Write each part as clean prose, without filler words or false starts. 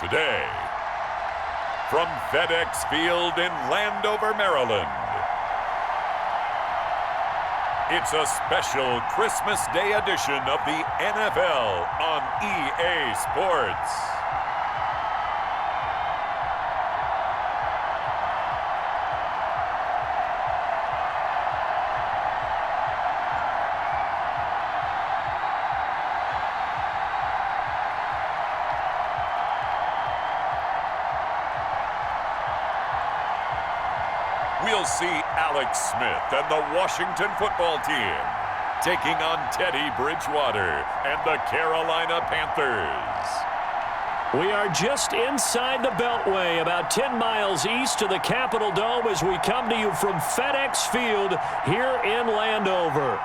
Today, from FedEx Field in Landover, Maryland, it's a special Christmas Day edition of the NFL on EA Sports. We'll see Alex Smith and the Washington football team taking on Teddy Bridgewater and the Carolina Panthers. We are just inside the Beltway, about 10 miles east of the Capitol Dome as we come to you from FedEx Field here in Landover.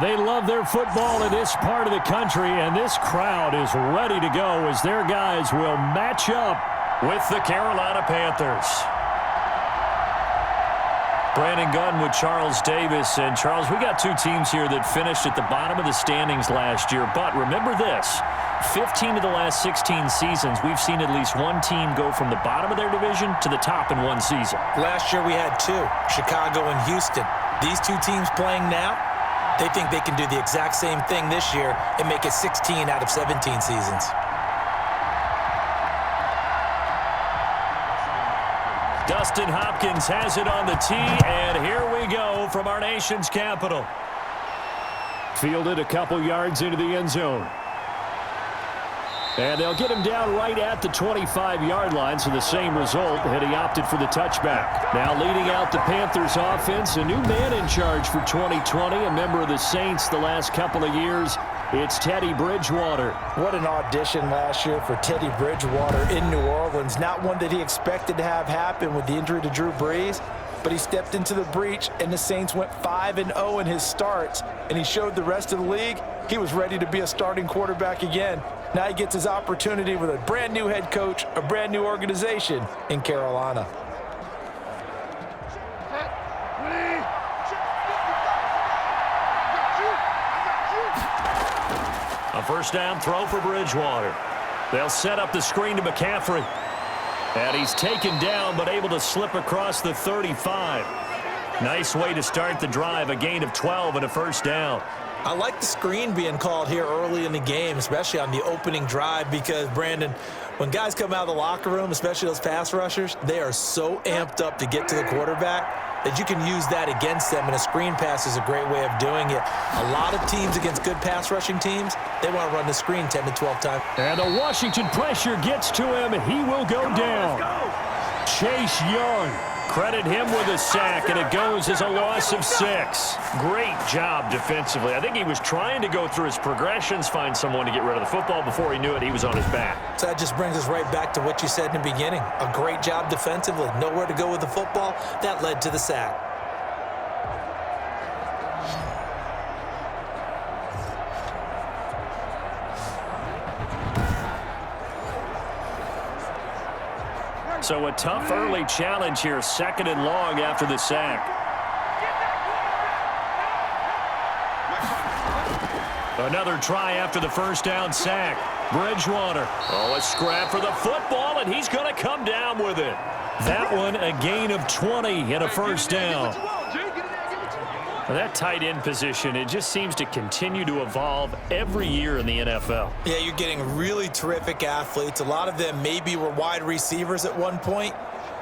They love their football in this part of the country, and this crowd is ready to go as their guys will match up with the Carolina Panthers. Brandon Gunn with Charles Davis. And, Charles, we got two teams here that finished at the bottom of the standings last year. But remember this, 15 of the last 16 seasons, we've seen at least one team go from the bottom of their division to the top in one season. Last year we had two, Chicago and Houston. These two teams playing now, they think they can do the exact same thing this year and make it 16 out of 17 seasons. Dustin Hopkins has it on the tee, and here we go from our nation's capital. Fielded a couple yards into the end zone. And they'll get him down right at the 25-yard line, so the same result had he opted for the touchback. Now leading out the Panthers offense, a new man in charge for 2020, a member of the Saints the last couple of years. It's Teddy Bridgewater. What an audition last year for Teddy Bridgewater in New Orleans. Not one that he expected to have happen with the injury to Drew Brees, but he stepped into the breach, and the Saints went 5-0 in his starts, and he showed the rest of the league he was ready to be a starting quarterback again. Now he gets his opportunity with a brand new head coach, a brand new organization in Carolina. A first down throw for Bridgewater. They'll set up the screen to McCaffrey. And he's taken down but able to slip across the 35. Nice way to start the drive, a gain of 12 and a first down. I like the screen being called here early in the game, especially on the opening drive, because, Brandon, when guys come out of the locker room, especially those pass rushers, they are so amped up to get to the quarterback that you can use that against them, and a screen pass is a great way of doing it. A lot of teams against good pass rushing teams, they want to run the screen 10 to 12 times. And the Washington pressure gets to him. He will go down. Chase Young. Credit him with a sack, and it goes as a loss of 6. Great job defensively. I think he was trying to go through his progressions, find someone to get rid of the football. Before he knew it, he was on his back. So that just brings us right back to what you said in the beginning. A great job defensively. Nowhere to go with the football. That led to the sack. So a tough early challenge here, 2nd and long after the sack. Another try after the first down sack. Bridgewater. Oh, a scrap for the football, and he's going to come down with it. That one, a gain of 20 and a first down. That tight end position, it just seems to continue to evolve every year in the NFL. Yeah, you're getting really terrific athletes. A lot of them maybe were wide receivers at one point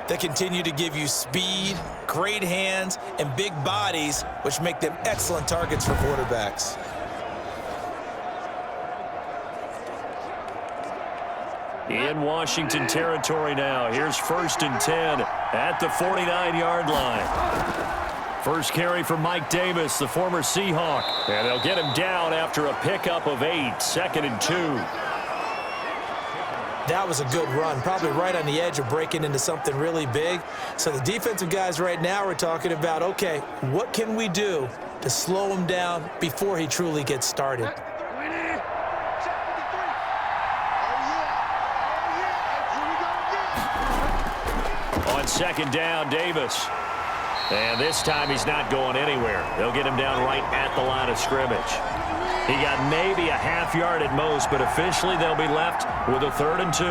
that continue to give you speed, great hands, and big bodies, which make them excellent targets for quarterbacks. In Washington territory now. Here's 1st and 10 at the 49-yard line. First carry for Mike Davis, the former Seahawk. And they'll get him down after a pickup of 8, 2nd and 2. That was a good run, probably right on the edge of breaking into something really big. So the defensive guys right now are talking about, okay, what can we do to slow him down before he truly gets started? On 2nd down, Davis. And this time he's not going anywhere. They'll get him down right at the line of scrimmage. He got maybe a half yard at most, but officially they'll be left with a 3rd and 2.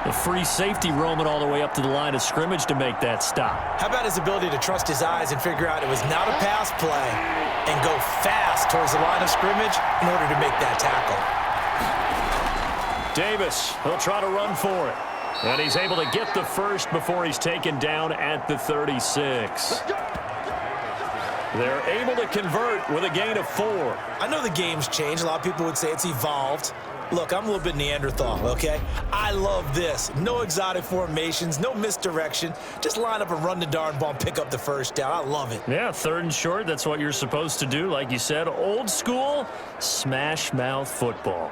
A free safety roaming all the way up to the line of scrimmage to make that stop. How about his ability to trust his eyes and figure out it was not a pass play and go fast towards the line of scrimmage in order to make that tackle. Davis, he'll try to run for it. And he's able to get the first before he's taken down at the 36. They're able to convert with a gain of 4. I know the game's changed. A lot of people would say it's evolved. Look, I'm a little bit Neanderthal, okay? I love this. No exotic formations, no misdirection. Just line up and run the darn ball and pick up the first down. I love it. Yeah, 3rd and short, that's what you're supposed to do. Like you said, old school, smash mouth football.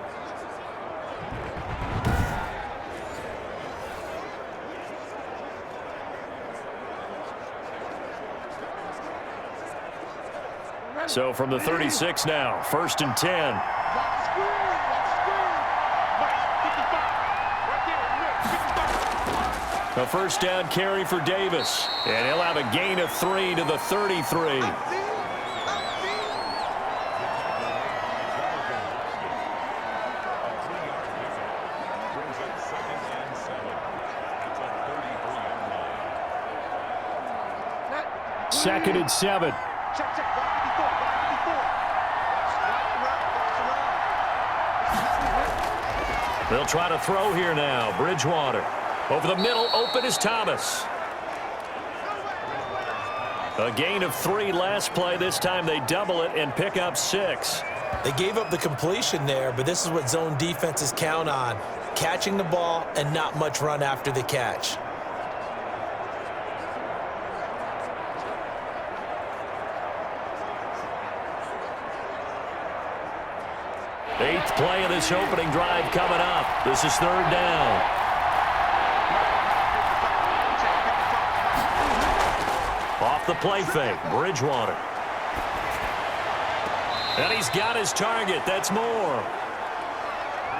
So from the 36 now, 1st and 10. A first down carry for Davis. And he'll have a gain of 3 to the 33. Second and 7. They'll try to throw here now. Bridgewater. Over the middle, open is Thomas. A gain of 3 last play. This time they double it and pick up 6. They gave up the completion there, but this is what zone defenses count on. Catching the ball and not much run after the catch. Eighth play of this opening drive coming up. This is 3rd down. Off the play fake, Bridgewater. And he's got his target. That's Moore.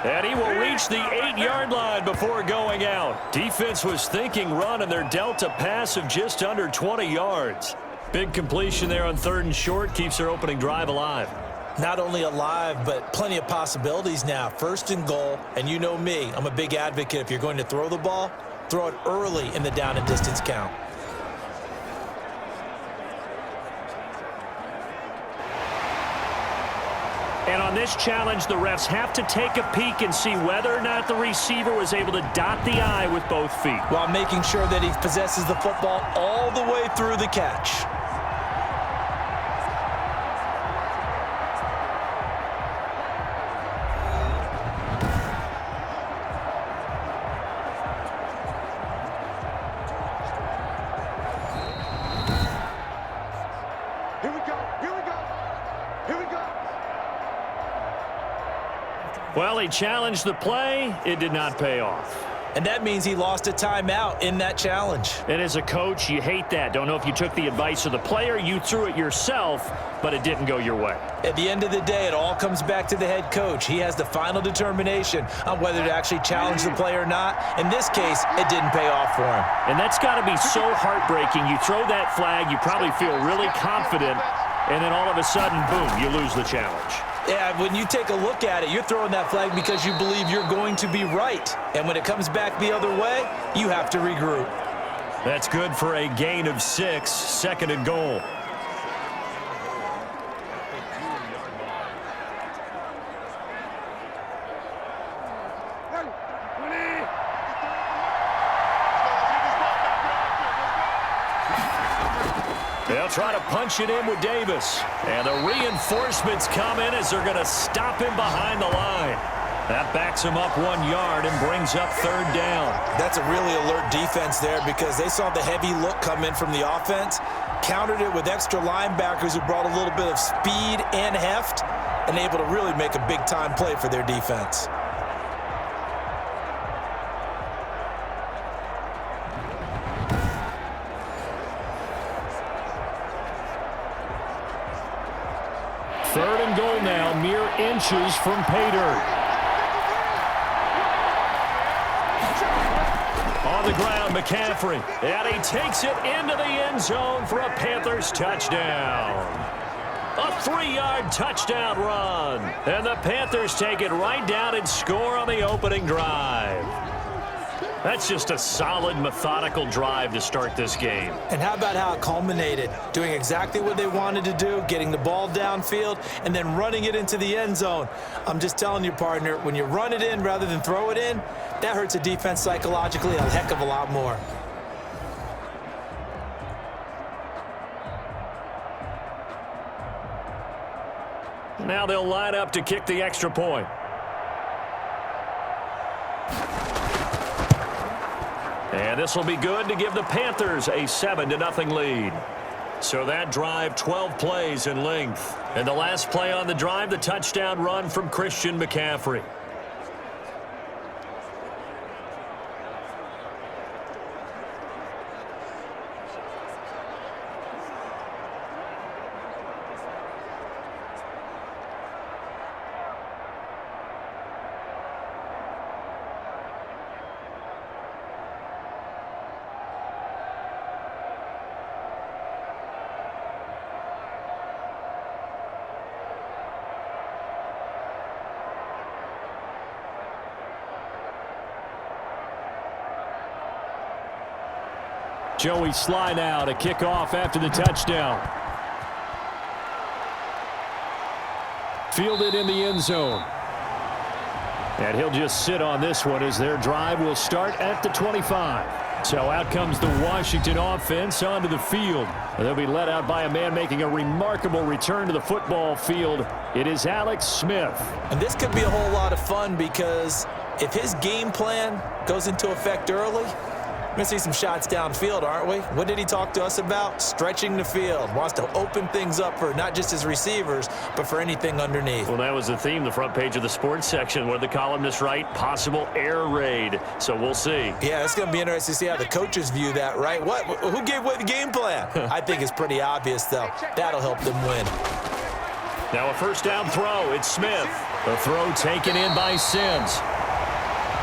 And he will reach the 8-yard line before going out. Defense was thinking run, and they're dealt a pass of just under 20 yards. Big completion there on 3rd and short. Keeps their opening drive alive. Not only alive, but plenty of possibilities now. 1st and goal, and you know me. I'm a big advocate. If you're going to throw the ball, throw it early in the down and distance count. And on this challenge, the refs have to take a peek and see whether or not the receiver was able to dot the I with both feet, while making sure that he possesses the football all the way through the catch. Well, he challenged the play. It did not pay off. And that means he lost a timeout in that challenge. And as a coach, you hate that. Don't know if you took the advice of the player, you threw it yourself, but it didn't go your way. At the end of the day, it all comes back to the head coach. He has the final determination on whether to actually challenge the play or not. In this case, it didn't pay off for him. And that's got to be so heartbreaking. You throw that flag, you probably feel really confident, and then all of a sudden, boom, you lose the challenge. Yeah, when you take a look at it, you're throwing that flag because you believe you're going to be right. And when it comes back the other way, you have to regroup. That's good for a gain of 6, 2nd and goal. They'll try to punch it in with Davis. And the reinforcements come in as they're going to stop him behind the line. That backs him up 1 yard and brings up 3rd down. That's a really alert defense there because they saw the heavy look come in from the offense, countered it with extra linebackers who brought a little bit of speed and heft, and able to really make a big-time play for their defense. Third and goal now, mere inches from pay dirt. On the ground, McCaffrey. And he takes it into the end zone for a Panthers touchdown. A 3-yard touchdown run. And the Panthers take it right down and score on the opening drive. That's just a solid, methodical drive to start this game. And how about how it culminated? Doing exactly what they wanted to do, getting the ball downfield, and then running it into the end zone. I'm just telling you, partner, when you run it in rather than throw it in, that hurts a defense psychologically a heck of a lot more. Now they'll line up to kick the extra point. And this will be good to give the Panthers a 7-0 lead. So that drive, 12 plays in length. And the last play on the drive, the touchdown run from Christian McCaffrey. Joey Sly now to kick off after the touchdown. Fielded in the end zone. And he'll just sit on this one as their drive will start at the 25. So out comes the Washington offense onto the field. They'll be led out by a man making a remarkable return to the football field. It is Alex Smith. And this could be a whole lot of fun because if his game plan goes into effect early, we're going to see some shots downfield, aren't we? What did he talk to us about? Stretching the field. Wants to open things up for not just his receivers, but for anything underneath. Well, that was the theme, the front page of the sports section. What did the columnists write? Possible air raid. So we'll see. Yeah, it's going to be interesting to see how the coaches view that, right? Who gave away the game plan? I think it's pretty obvious, though. That'll help them win. Now a first down throw. It's Smith. The throw taken in by Sims.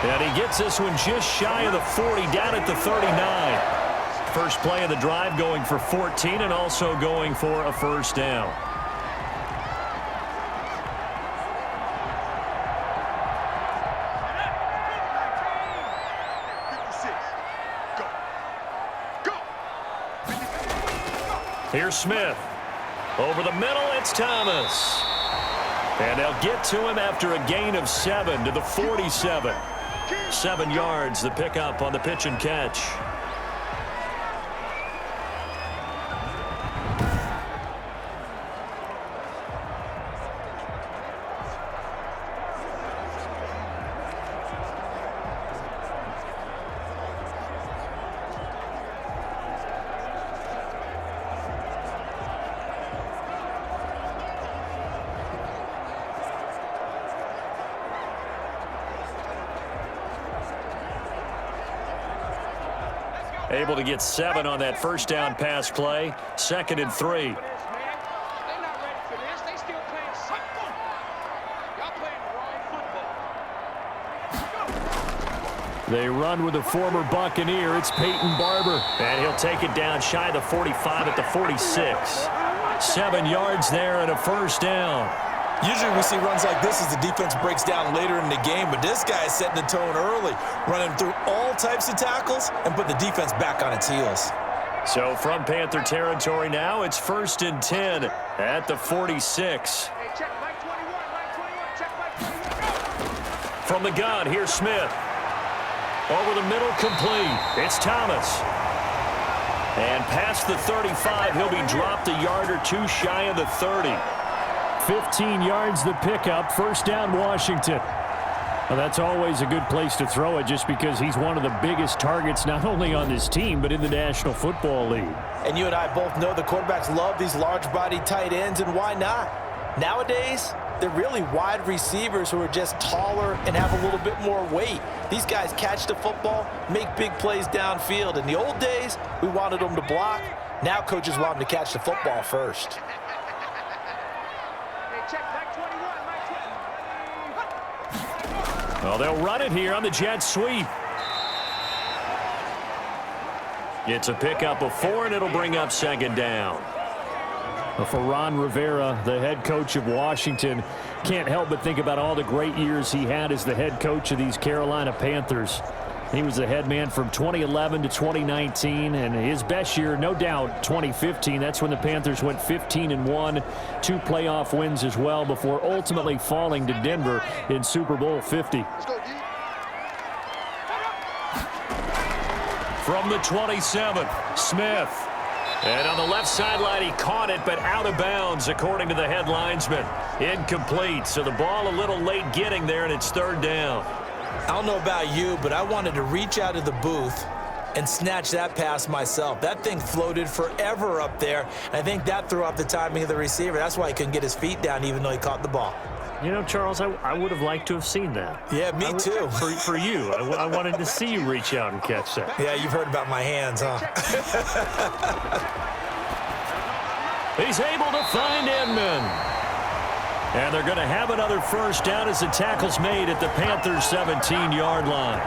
And he gets this one just shy of the 40, down at the 39. First play of the drive going for 14 and also going for a first down. Here's Smith. Over the middle, it's Thomas. And they'll get to him after a gain of 7 to the 47. 7 yards, the pickup on the pitch and catch. Able to get 7 on that first down pass play. 2nd and 3. They run with a former Buccaneer. It's Peyton Barber. And he'll take it down shy of the 45 at the 46. 7 yards there and a first down. Usually we see runs like this as the defense breaks down later in the game, but this guy is setting the tone early, running through all types of tackles and put the defense back on its heels. So from Panther territory now, it's 1st and 10 at the 46. From the gun, here's Smith. Over the middle, complete. It's Thomas. And past the 35, he'll be dropped a yard or two shy of the 30. 15 yards the pickup. First down, Washington. Well, that's always a good place to throw it just because he's one of the biggest targets not only on this team but in the National Football League. And you and I both know the quarterbacks love these large-body tight ends, and why not? Nowadays, they're really wide receivers who are just taller and have a little bit more weight. These guys catch the football, make big plays downfield. In the old days, we wanted them to block. Now coaches want them to catch the football first. Well, they'll run it here on the jet sweep. It's a pickup of 4, and it'll bring up 2nd down. Well, for Ron Rivera, the head coach of Washington, can't help but think about all the great years he had as the head coach of these Carolina Panthers. He was the head man from 2011 to 2019, and his best year, no doubt, 2015. That's when the Panthers went 15-1, 2 playoff wins as well before ultimately falling to Denver in Super Bowl 50. From the 27, Smith. And on the left sideline, he caught it, but out of bounds, according to the head linesman. Incomplete, so the ball a little late getting there, and it's 3rd down. I don't know about you, but I wanted to reach out of the booth and snatch that pass myself. That thing floated forever up there. I think that threw off the timing of the receiver. That's why he couldn't get his feet down even though he caught the ball. You know, Charles, I would have liked to have seen that. Yeah, me too. For you. I wanted to see you reach out and catch that. Yeah, you've heard about my hands, huh? He's able to find Inman. And they're going to have another first down as the tackle's made at the Panthers' 17-yard line.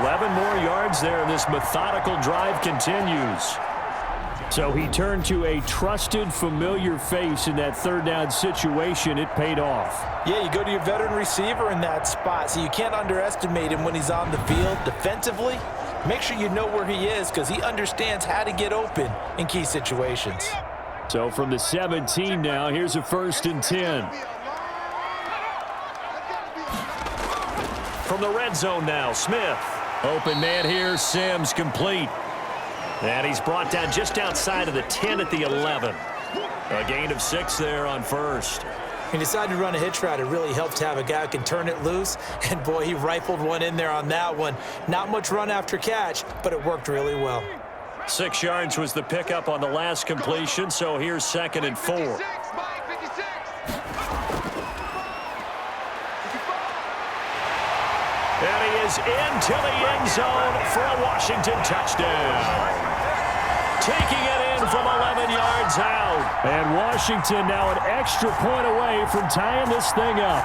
11 more yards there. This methodical drive continues. So he turned to a trusted, familiar face in that 3rd down situation. It paid off. Yeah, you go to your veteran receiver in that spot, so you can't underestimate him when he's on the field defensively. Make sure you know where he is because he understands how to get open in key situations. So from the 17 now, here's a 1st and 10. From the red zone now, Smith. Open man here, Sims complete. And he's brought down just outside of the 10 at the 11. A gain of 6 there on 1st. He decided to run a hitch route. It really helped to have a guy who can turn it loose. And, boy, he rifled one in there on that one. Not much run after catch, but it worked really well. 6 yards was the pickup on the last completion, so here's 2nd and 4. And he is into the end zone for a Washington touchdown. Taking it in from 11 yards out. And Washington now an extra point away from tying this thing up.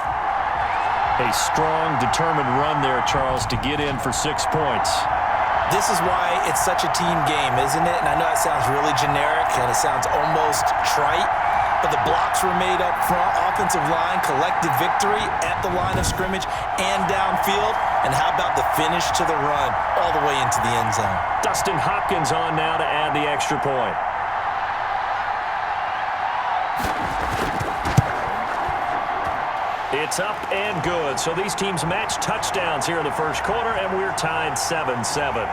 A strong, determined run there, Charles, to get in for 6 points. This is why it's such a team game, isn't it? And I know it sounds really generic and it sounds almost trite, but the blocks were made up front, offensive line, collected victory at the line of scrimmage and downfield. And how about the finish to the run all the way into the end zone? Dustin Hopkins on now to add the extra point. It's up and good. So these teams match touchdowns here in the first quarter, and we're tied 7-7.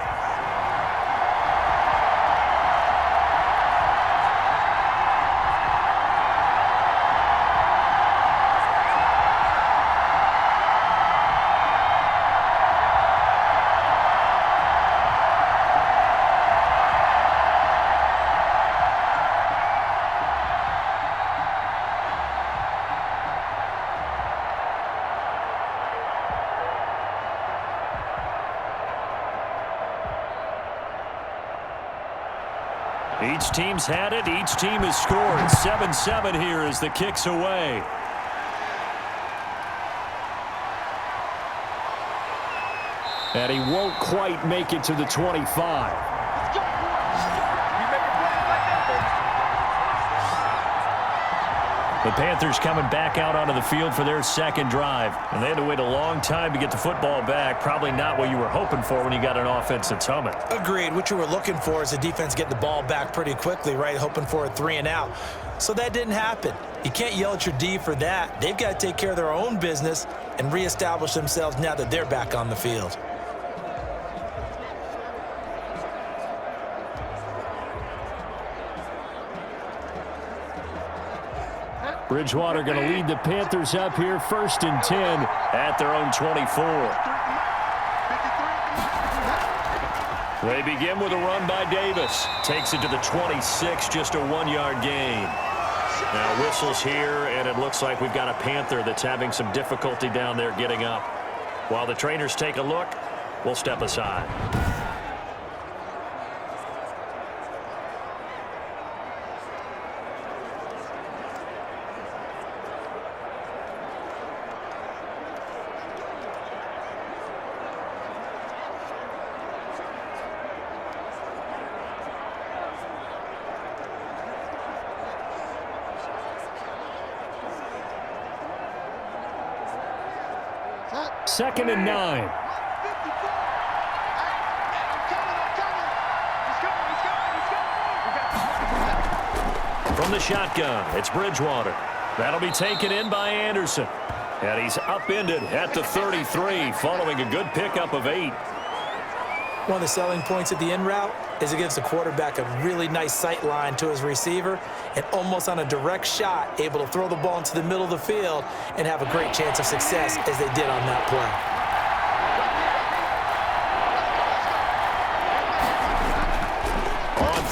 Each team's had it. Each team has scored. 7-7 here as the kick's away. And he won't quite make it to the 25. The Panthers coming back out onto the field for their second drive. And they had to wait a long time to get the football back. Probably not what you were hoping for when you got an offense that's humming. Agreed. What you were looking for is the defense getting the ball back pretty quickly, right? Hoping for a 3 and out. So that didn't happen. You can't yell at your D for that. They've got to take care of their own business and reestablish themselves now that they're back on the field. Bridgewater going to lead the Panthers up here, 1st and 10 at their own 24. They begin with a run by Davis. Takes it to the 26, just a 1-yard gain. Now whistles here, and it looks like we've got a Panther that's having some difficulty down there getting up. While the trainers take a look, we'll step aside. Second and 9. From the shotgun, it's Bridgewater. That'll be taken in by Anderson. And he's upended at the 33 following a good pickup of 8. One of the selling points of the in route is it gives the quarterback a really nice sight line to his receiver and almost on a direct shot able to throw the ball into the middle of the field and have a great chance of success as they did on that play.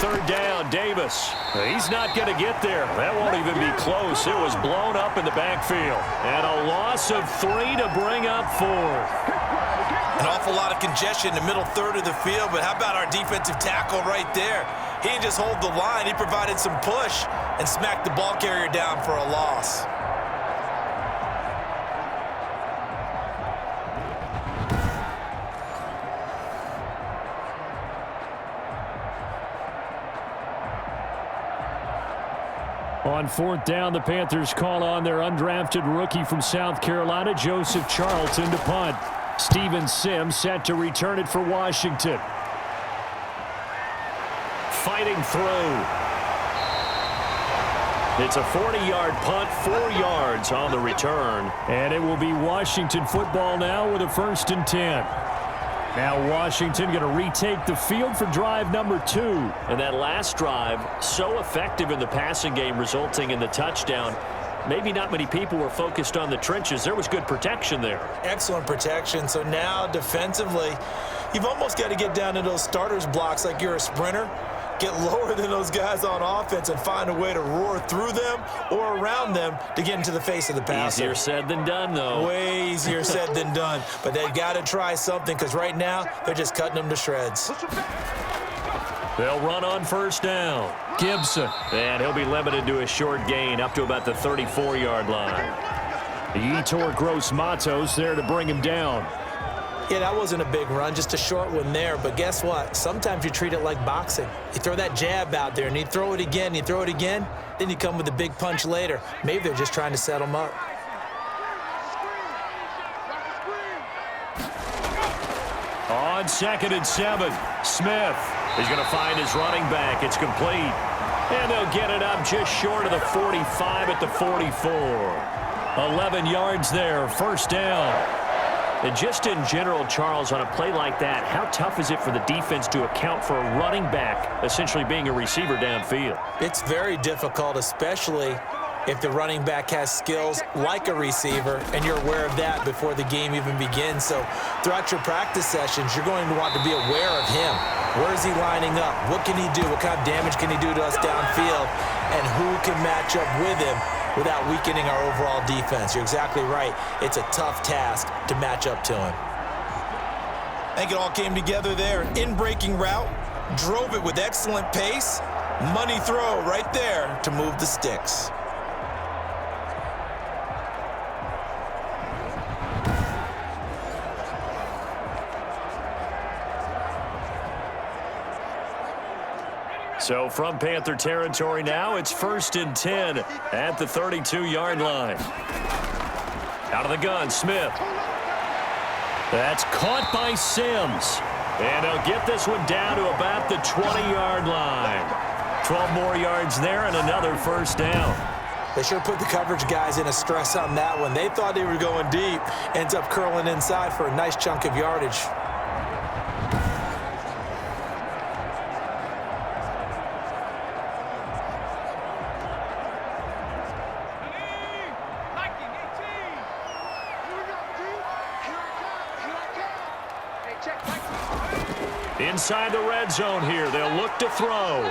Third down, Davis. He's not going to get there. That won't even be close. It was blown up in the backfield. And a loss of 3 to bring up 4. An awful lot of congestion in the middle third of the field, but how about our defensive tackle right there? He didn't just hold the line. He provided some push and smacked the ball carrier down for a loss. On fourth down, the Panthers call on their undrafted rookie from South Carolina, Joseph Charlton, to punt. Steven Sims set to return it for Washington. Fighting through. It's a 40-yard punt, 4 yards on the return. And it will be Washington football now with a 1st and 10. Now Washington going to retake the field for drive number 2. And that last drive, so effective in the passing game, resulting in the touchdown. Maybe not many people were focused on the trenches. There was good protection there. Excellent protection. So now defensively, you've almost got to get down to those starters blocks like you're a sprinter. Get lower than those guys on offense and find a way to roar through them or around them to get into the face of the passer. Easier said than done, though. Way easier said than done. But they've got to try something because right now they're just cutting them to shreds. They'll run on 1st down. Gibson. And he'll be limited to a short gain up to about the 34-yard line. Yetur Gross-Matos there to bring him down. Yeah, that wasn't a big run, just a short one there. But guess what? Sometimes you treat it like boxing. You throw that jab out there, and you throw it again, you throw it again, then you come with a big punch later. Maybe they're just trying to set them up. On 2nd and 7, Smith. He's going to find his running back. It's complete. And they'll get it up just short of the 45 at the 44. 11 yards there, 1st down. And just in general, Charles, on a play like that, how tough is it for the defense to account for a running back essentially being a receiver downfield? It's very difficult, especially if the running back has skills like a receiver, and you're aware of that before the game even begins. So throughout your practice sessions, you're going to want to be aware of him. Where is he lining up? What can he do? What kind of damage can he do to us downfield? And who can match up with him without weakening our overall defense? You're exactly right. It's a tough task to match up to him. I think it all came together there. In-breaking route, drove it with excellent pace. Money throw right there to move the sticks. So from Panther territory now, it's 1st and 10 at the 32-yard line. Out of the gun, Smith. That's caught by Sims. And they'll get this one down to about the 20-yard line. 12 more yards there and another 1st down. They sure put the coverage guys in a stress on that one. They thought they were going deep. Ends up curling inside for a nice chunk of yardage. Inside the red zone here, they'll look to throw.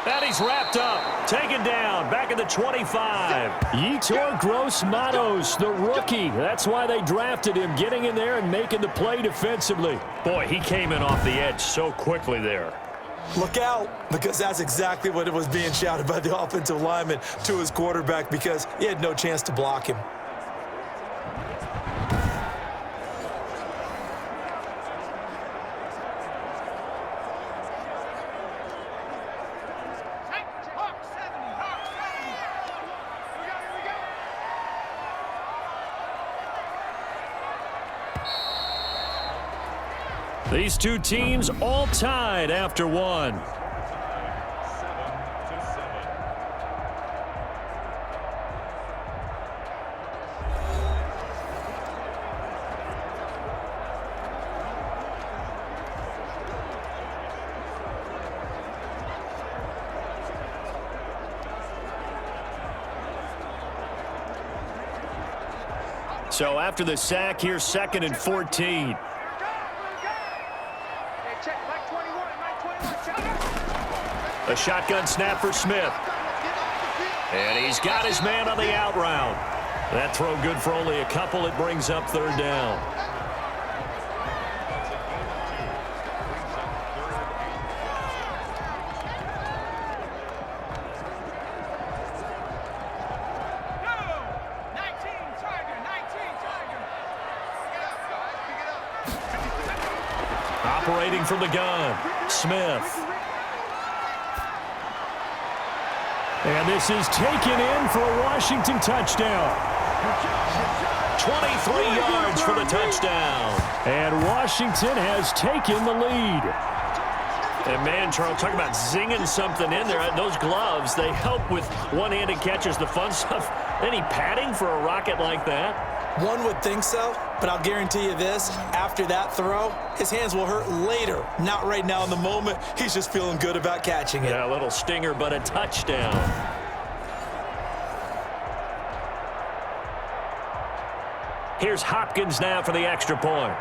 And he's wrapped up, taken down, back at the 25. Yetur Gross-Matos, the rookie. That's why they drafted him, getting in there and making the play defensively. Boy, he came in off the edge so quickly there. Look out, because that's exactly what it was being shouted by the offensive lineman to his quarterback because he had no chance to block him. These two teams all tied after one. So after the sack, here's 2nd and 14. A shotgun snap for Smith. And he's got his man on the out route. That throw good for only a couple. It brings up 3rd down. Operating from the gun, Smith. And this is taken in for a Washington touchdown. 23 yards for the touchdown. And Washington has taken the lead. And man, Charles, talk about zinging something in there. Those gloves, they help with one-handed catches, the fun stuff. Any padding for a rocket like that? One would think so, but I'll guarantee you this, after that throw, his hands will hurt later. Not right now in the moment. He's just feeling good about catching it. Yeah, a little stinger, but a touchdown. Here's Hopkins now for the extra point.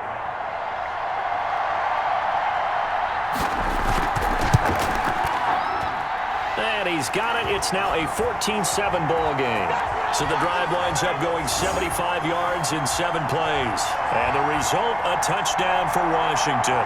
And he's got it. It's now a 14-7 ball game. So the drive winds up going 75 yards in 7 plays. And the result, a touchdown for Washington.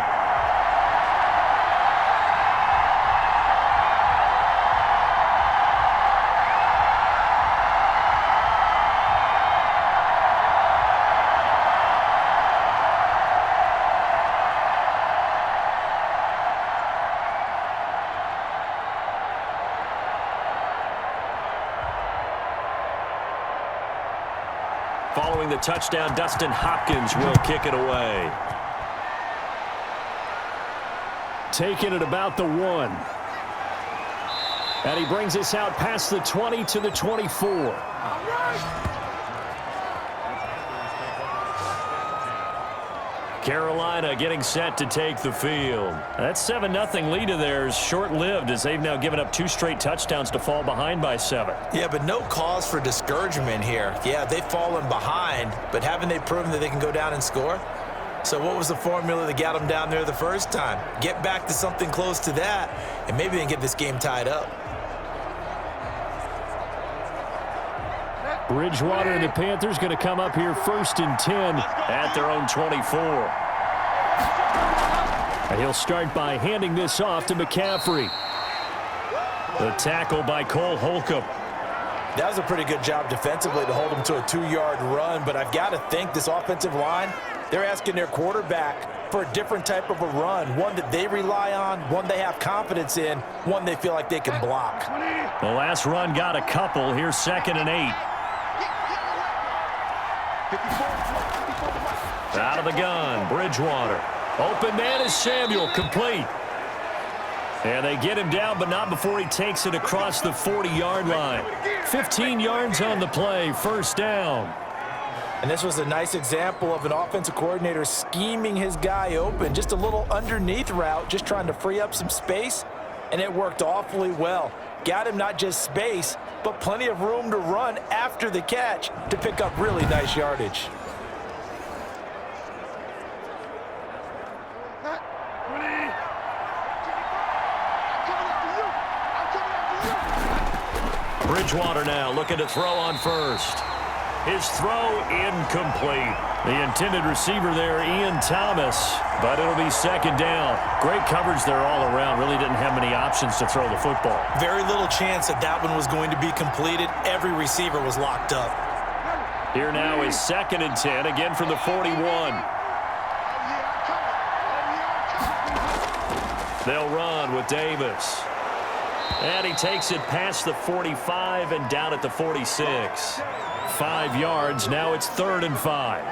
Following the touchdown, Dustin Hopkins will kick it away. Taking it about the 1. And he brings us out past the 20 to the 24. Carolina getting set to take the field. That 7-0 lead of theirs short-lived as they've now given up 2 straight touchdowns to fall behind by 7. Yeah, but no cause for discouragement here. Yeah, they've fallen behind, but haven't they proven that they can go down and score? So what was the formula that got them down there the first time? Get back to something close to that, and maybe they can get this game tied up. Bridgewater and the Panthers going to come up here 1st and 10 at their own 24. And he'll start by handing this off to McCaffrey. The tackle by Cole Holcomb. That was a pretty good job defensively to hold him to a 2-yard run, but I've got to think this offensive line, they're asking their quarterback for a different type of a run, one that they rely on, one they have confidence in, one they feel like they can block. The last run got a couple. Here's 2nd and 8. Out of the gun, Bridgewater. Open man is Samuel, complete. And they get him down, but not before he takes it across the 40-yard line. 15 yards on the play, 1st down. And this was a nice example of an offensive coordinator scheming his guy open. Just a little underneath route, just trying to free up some space, and it worked awfully well. Got him not just space, but plenty of room to run after the catch to pick up really nice yardage. Bridgewater now looking to throw on 1st. His throw incomplete. The intended receiver there, Ian Thomas, but it'll be 2nd down. Great coverage there all around. Really didn't have many options to throw the football. Very little chance that that one was going to be completed. Every receiver was locked up. Here now is 2nd and 10, again from the 41. They'll run with Davis. And he takes it past the 45 and down at the 46. 5 yards. Now it's 3rd and 5.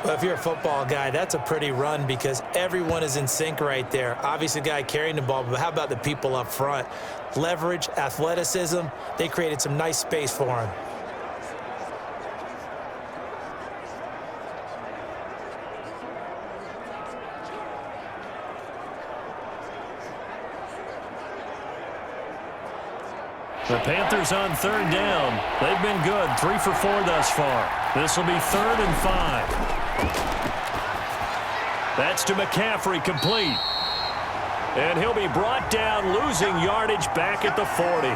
Well, if you're a football guy, that's a pretty run because everyone is in sync right there. Obviously, the guy carrying the ball, but how about the people up front? Leverage, athleticism, they created some nice space for him. The Panthers on 3rd down. They've been good, 3 for 4 thus far. This will be 3rd and 5. That's to McCaffrey, complete. And he'll be brought down, losing yardage back at the 40.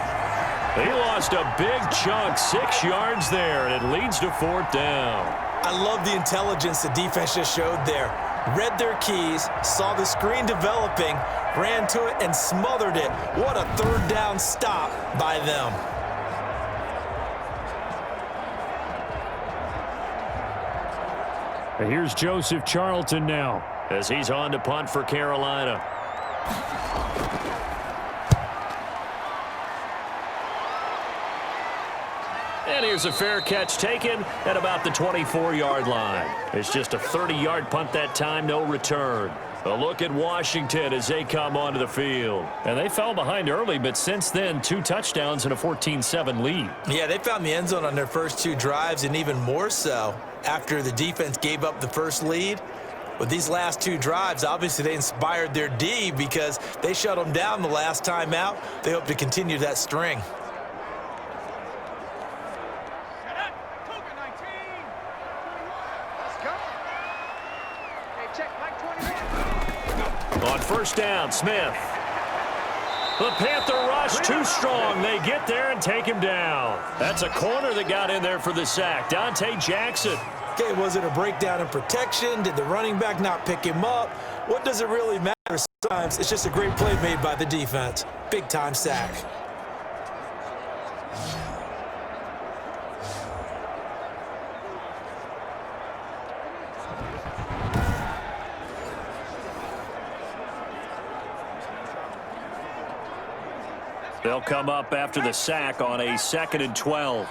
He lost a big chunk, 6 yards there, and it leads to 4th down. I love the intelligence the defense just showed there. Read their keys, saw the screen developing, ran to it, and smothered it. What a 3rd down stop by them. And here's Joseph Charlton now as he's on to punt for Carolina. And here's a fair catch taken at about the 24-yard line. It's just a 30-yard punt that time, no return. A look at Washington as they come onto the field. And they fell behind early, but since then, 2 touchdowns and a 14-7 lead. Yeah, they found the end zone on their first 2 drives, and even more so after the defense gave up the first lead. With these last 2 drives, obviously they inspired their D because they shut them down the last time out. They hope to continue that string. On 1st down, Smith. The Panther rush too strong. They get there and take him down. That's a corner that got in there for the sack. Dante Jackson. Okay, was it a breakdown in protection? Did the running back not pick him up? What does it really matter? Sometimes it's just a great play made by the defense. Big-time sack. They'll come up after the sack on a 2nd and 12.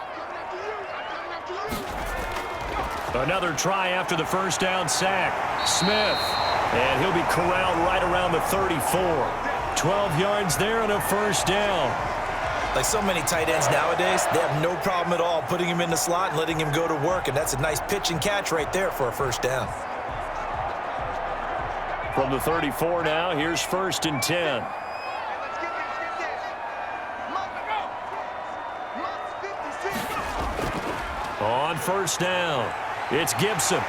Another try after the 1st down sack. Smith. And he'll be corralled right around the 34. 12 yards there and a 1st down. Like so many tight ends nowadays, they have no problem at all putting him in the slot and letting him go to work. And that's a nice pitch and catch right there for a 1st down. From the 34 now, here's 1st and 10. On 1st down, it's Gibson.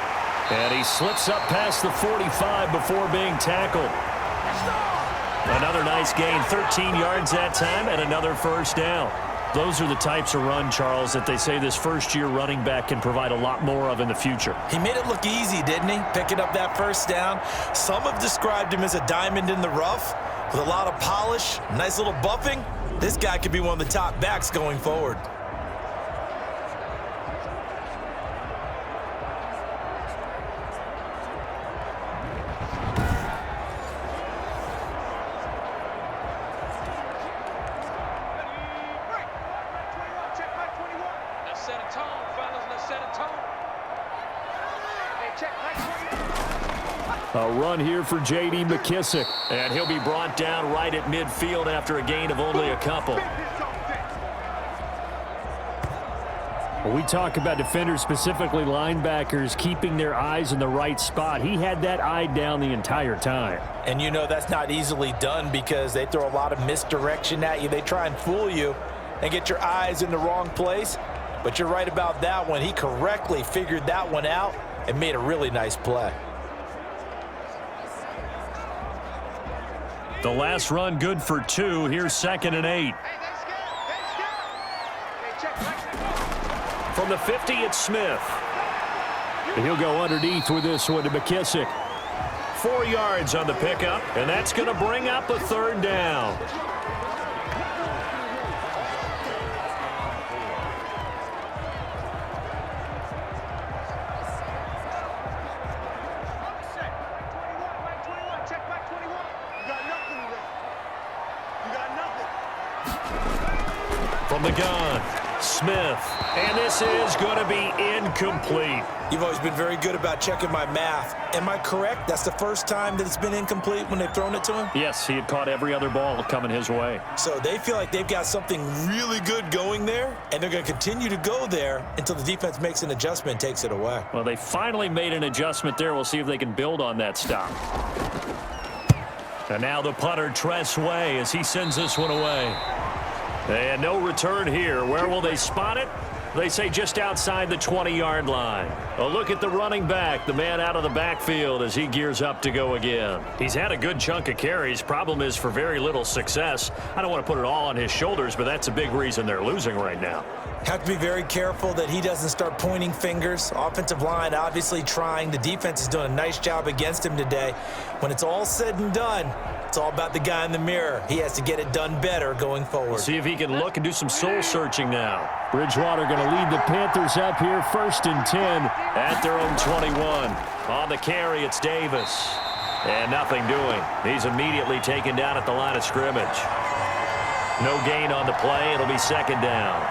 And he slips up past the 45 before being tackled. Another nice gain, 13 yards that time, and another 1st down. Those are the types of run, Charles, that they say this first-year running back can provide a lot more of in the future. He made it look easy, didn't he? Picking up that 1st down. Some have described him as a diamond in the rough with a lot of polish, nice little buffing. This guy could be one of the top backs going forward. A run here for J.D. McKissick. And he'll be brought down right at midfield after a gain of only a couple. When we talk about defenders, specifically linebackers, keeping their eyes in the right spot, he had that eye down the entire time. And you know that's not easily done because they throw a lot of misdirection at you. They try and fool you and get your eyes in the wrong place. But you're right about that one. He correctly figured that one out and made a really nice play. The last run good for 2. Here's 2nd and 8. From the 50, it's Smith. And he'll go underneath with this one to McKissick. 4 yards on the pickup, and that's going to bring up a 3rd down. From the gun, Smith, and this is going to be incomplete. You've always been very good about checking my math. Am I correct? That's the first time that it's been incomplete when they've thrown it to him? Yes, he had caught every other ball coming his way. So they feel like they've got something really good going there, and they're going to continue to go there until the defense makes an adjustment and takes it away. Well, they finally made an adjustment there. We'll see if they can build on that stop. And now the punter, Tress Way, as he sends this one away. And no return here. Where will they spot it? They say just outside the 20-yard line. A look at the running back, the man out of the backfield as he gears up to go again. He's had a good chunk of carries. Problem is for very little success. I don't want to put it all on his shoulders, but that's a big reason they're losing right now. Have to be very careful that he doesn't start pointing fingers. Offensive line obviously trying. The defense is doing a nice job against him today. When it's all said and done, it's all about the guy in the mirror. He has to get it done better going forward. We'll see if he can look and do some soul-searching now. Bridgewater going to lead the Panthers up here, 1st and 10. At their own 21. On the carry, it's Davis. And nothing doing. He's immediately taken down at the line of scrimmage. No gain on the play. It'll be 2nd down.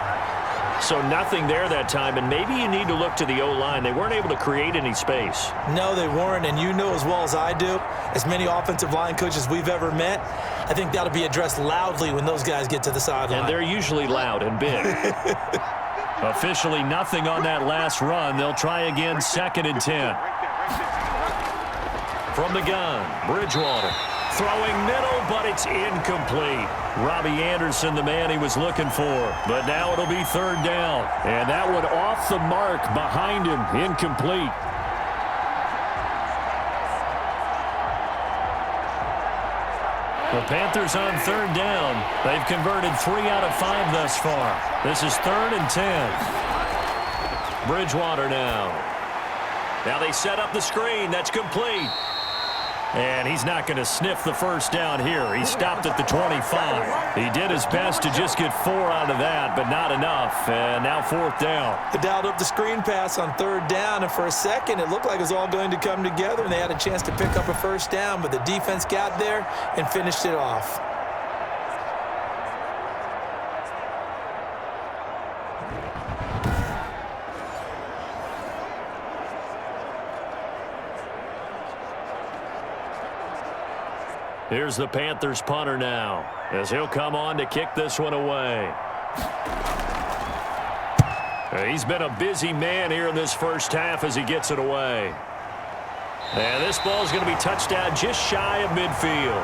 So nothing there that time, and maybe you need to look to the O-line. They weren't able to create any space. No, they weren't, and you know as well as I do, as many offensive line coaches we've ever met, I think that'll be addressed loudly when those guys get to the sideline. And they're usually loud and big. Officially nothing on that last run. They'll try again, 2nd and 10. From the gun, Bridgewater. Throwing middle, but it's incomplete. Robbie Anderson, the man he was looking for. But now it'll be 3rd down. And that one off the mark behind him, incomplete. The Panthers on 3rd down. They've converted 3 out of 5 thus far. This is 3rd and 10. Bridgewater now. Now they set up the screen. That's complete. And he's not going to sniff the 1st down here. He stopped at the 25. He did his best to just get 4 out of that, but not enough. And now 4th down. They dialed up the screen pass on 3rd down, and for a second it looked like it was all going to come together, and they had a chance to pick up a 1st down, but the defense got there and finished it off. Here's the Panthers punter now, as he'll come on to kick this one away. He's been a busy man here in this 1st half as he gets it away. And this ball's going to be touched down just shy of midfield.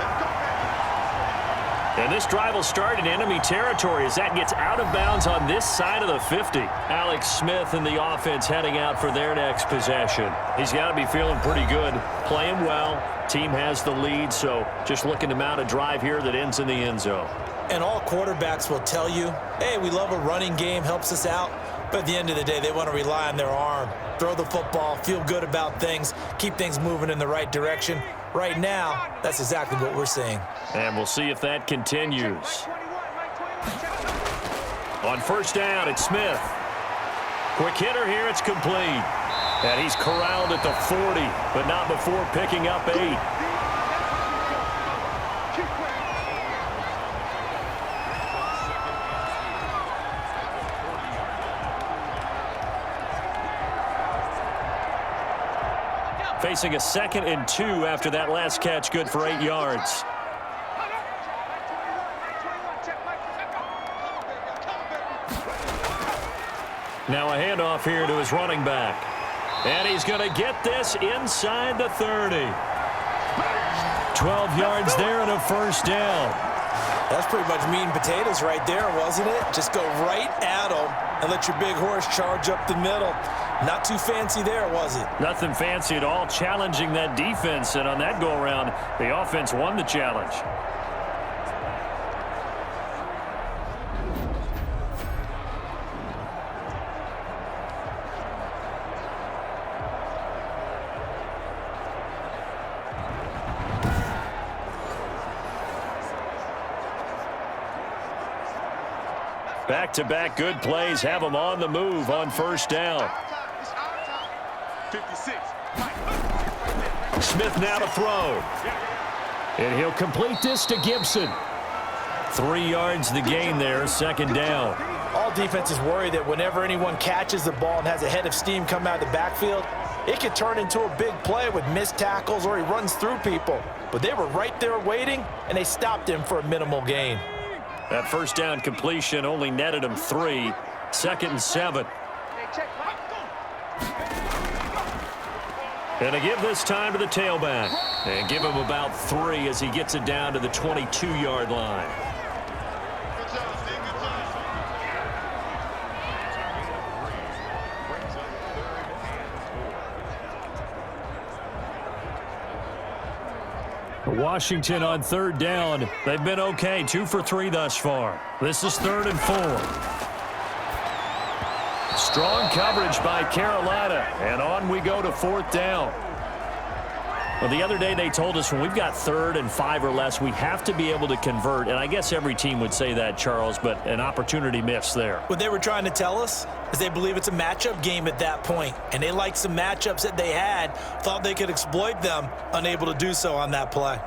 And this drive will start in enemy territory as that gets out of bounds on this side of the 50. Alex Smith and the offense heading out for their next possession. He's got to be feeling pretty good, playing well. Team has the lead, so just looking to mount a drive here that ends in the end zone. And all quarterbacks will tell you, hey, we love a running game, helps us out. But at the end of the day, they want to rely on their arm. Throw the football, feel good about things, keep things moving in the right direction. Right now, that's exactly what we're seeing. And we'll see if that continues. On 1st down, it's Smith. Quick hitter here, it's complete. And he's corralled at the 40, but not before picking up 8. Facing a 2nd and 2 after that last catch, good for 8 yards. Now a handoff here to his running back. And he's going to get this inside the 30. 12 yards there and a 1st down. That's pretty much meat and potatoes right there, wasn't it? Just go right at them and let your big horse charge up the middle. Not too fancy there, was it? Nothing fancy at all, challenging that defense. And on that go-around, the offense won the challenge. Back-to-back good plays have them on the move on 1st down. 56. Smith now to throw. And he'll complete this to Gibson. 3 yards the gain there, 2nd down. All defenses worry that whenever anyone catches the ball and has a head of steam come out of the backfield, it could turn into a big play with missed tackles or he runs through people. But they were right there waiting, and they stopped him for a minimal gain. That 1st down completion only netted him 3. 2nd and 7. And to give this time to the tailback. And give him about 3 as he gets it down to the 22-yard line. Washington on third down. They've been okay, 2 for 3 thus far. This is 3rd and 4. Strong coverage by Carolina, and on we go to 4th down. Well, the other day they told us when we've got 3rd and 5 or less, we have to be able to convert. And I guess every team would say that, Charles, but an opportunity missed there. What they were trying to tell us is they believe it's a matchup game at that point. And they liked some matchups that they had, thought they could exploit them, unable to do so on that play.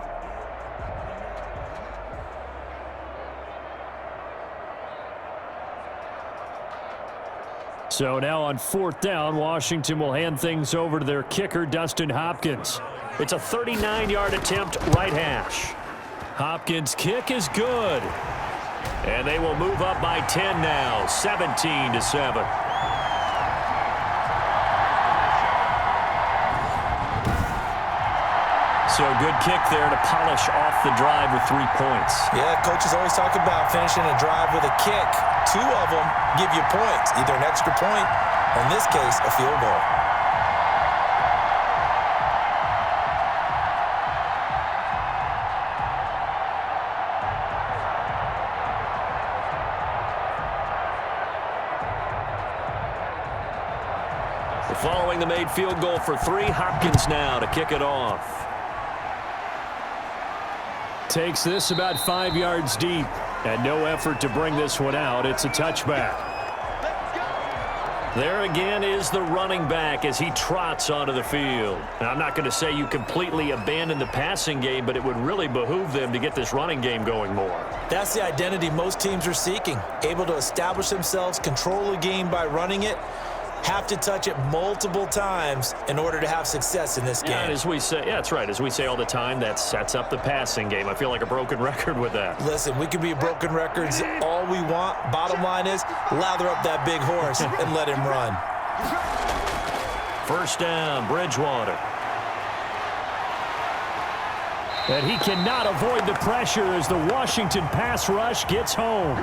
So now on 4th down, Washington will hand things over to their kicker, Dustin Hopkins. It's a 39-yard attempt, right hash. Hopkins' kick is good. And they will move up by 10 now, 17-7. So good kick there to polish off the drive with 3 points. Yeah, coaches always talk about finishing a drive with a kick. 2 of them give you points, either an extra point or, in this case, a field goal. Following the made field goal for 3, Hopkins now to kick it off. Takes this about 5 yards deep, and no effort to bring this one out. It's a touchback. There again is the running back as he trots onto the field. Now, I'm not going to say you completely abandon the passing game, but it would really behoove them to get this running game going more. That's the identity most teams are seeking, able to establish themselves, control the game by running it, have to touch it multiple times in order to have success in this game. And as we say, yeah, that's right. As we say all the time, that sets up the passing game. I feel like a broken record with that. Listen, we can be broken records all we want. Bottom line is, lather up that big horse and let him run. 1st down, Bridgewater. And he cannot avoid the pressure as the Washington pass rush gets home.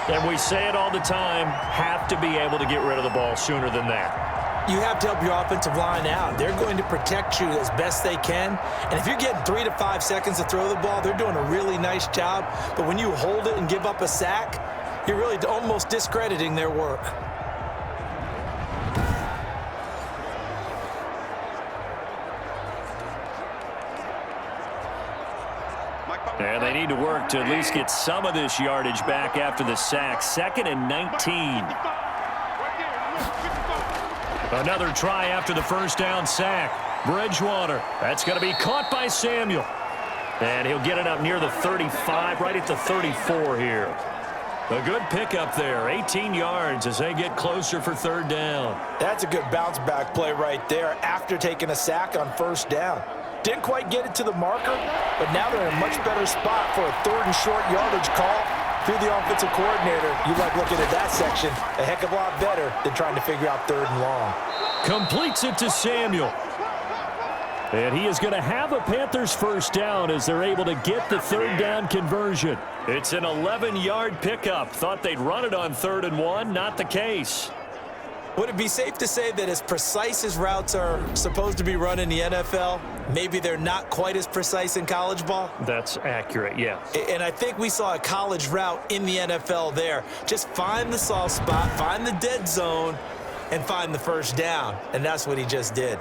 And we say it all the time, have to be able to get rid of the ball sooner than that. You have to help your offensive line out. They're going to protect you as best they can. And if you're getting 3 to 5 seconds to throw the ball, they're doing a really nice job. But when you hold it and give up a sack, you're really almost discrediting their work. And they need to work to at least get some of this yardage back after the sack. 2nd and 19. Another try after the 1st down sack. Bridgewater. That's going to be caught by Samuel. And he'll get it up near the 35, right at the 34 here. A good pickup there. 18 yards as they get closer for 3rd down. That's a good bounce back play right there after taking a sack on 1st down. Didn't quite get it to the marker, but now they're in a much better spot for a 3rd and short yardage call. If you're the offensive coordinator, you like looking at that section a heck of a lot better than trying to figure out 3rd and long. Completes it to Samuel. And he is going to have a Panthers 1st down as they're able to get the 3rd down conversion. It's an 11-yard pickup. Thought they'd run it on 3rd and 1. Not the case. Would it be safe to say that as precise as routes are supposed to be run in the NFL, maybe they're not quite as precise in college ball? That's accurate, yeah. And I think we saw a college route in the NFL there. Just find the soft spot, find the dead zone, and find the 1st down. And that's what he just did.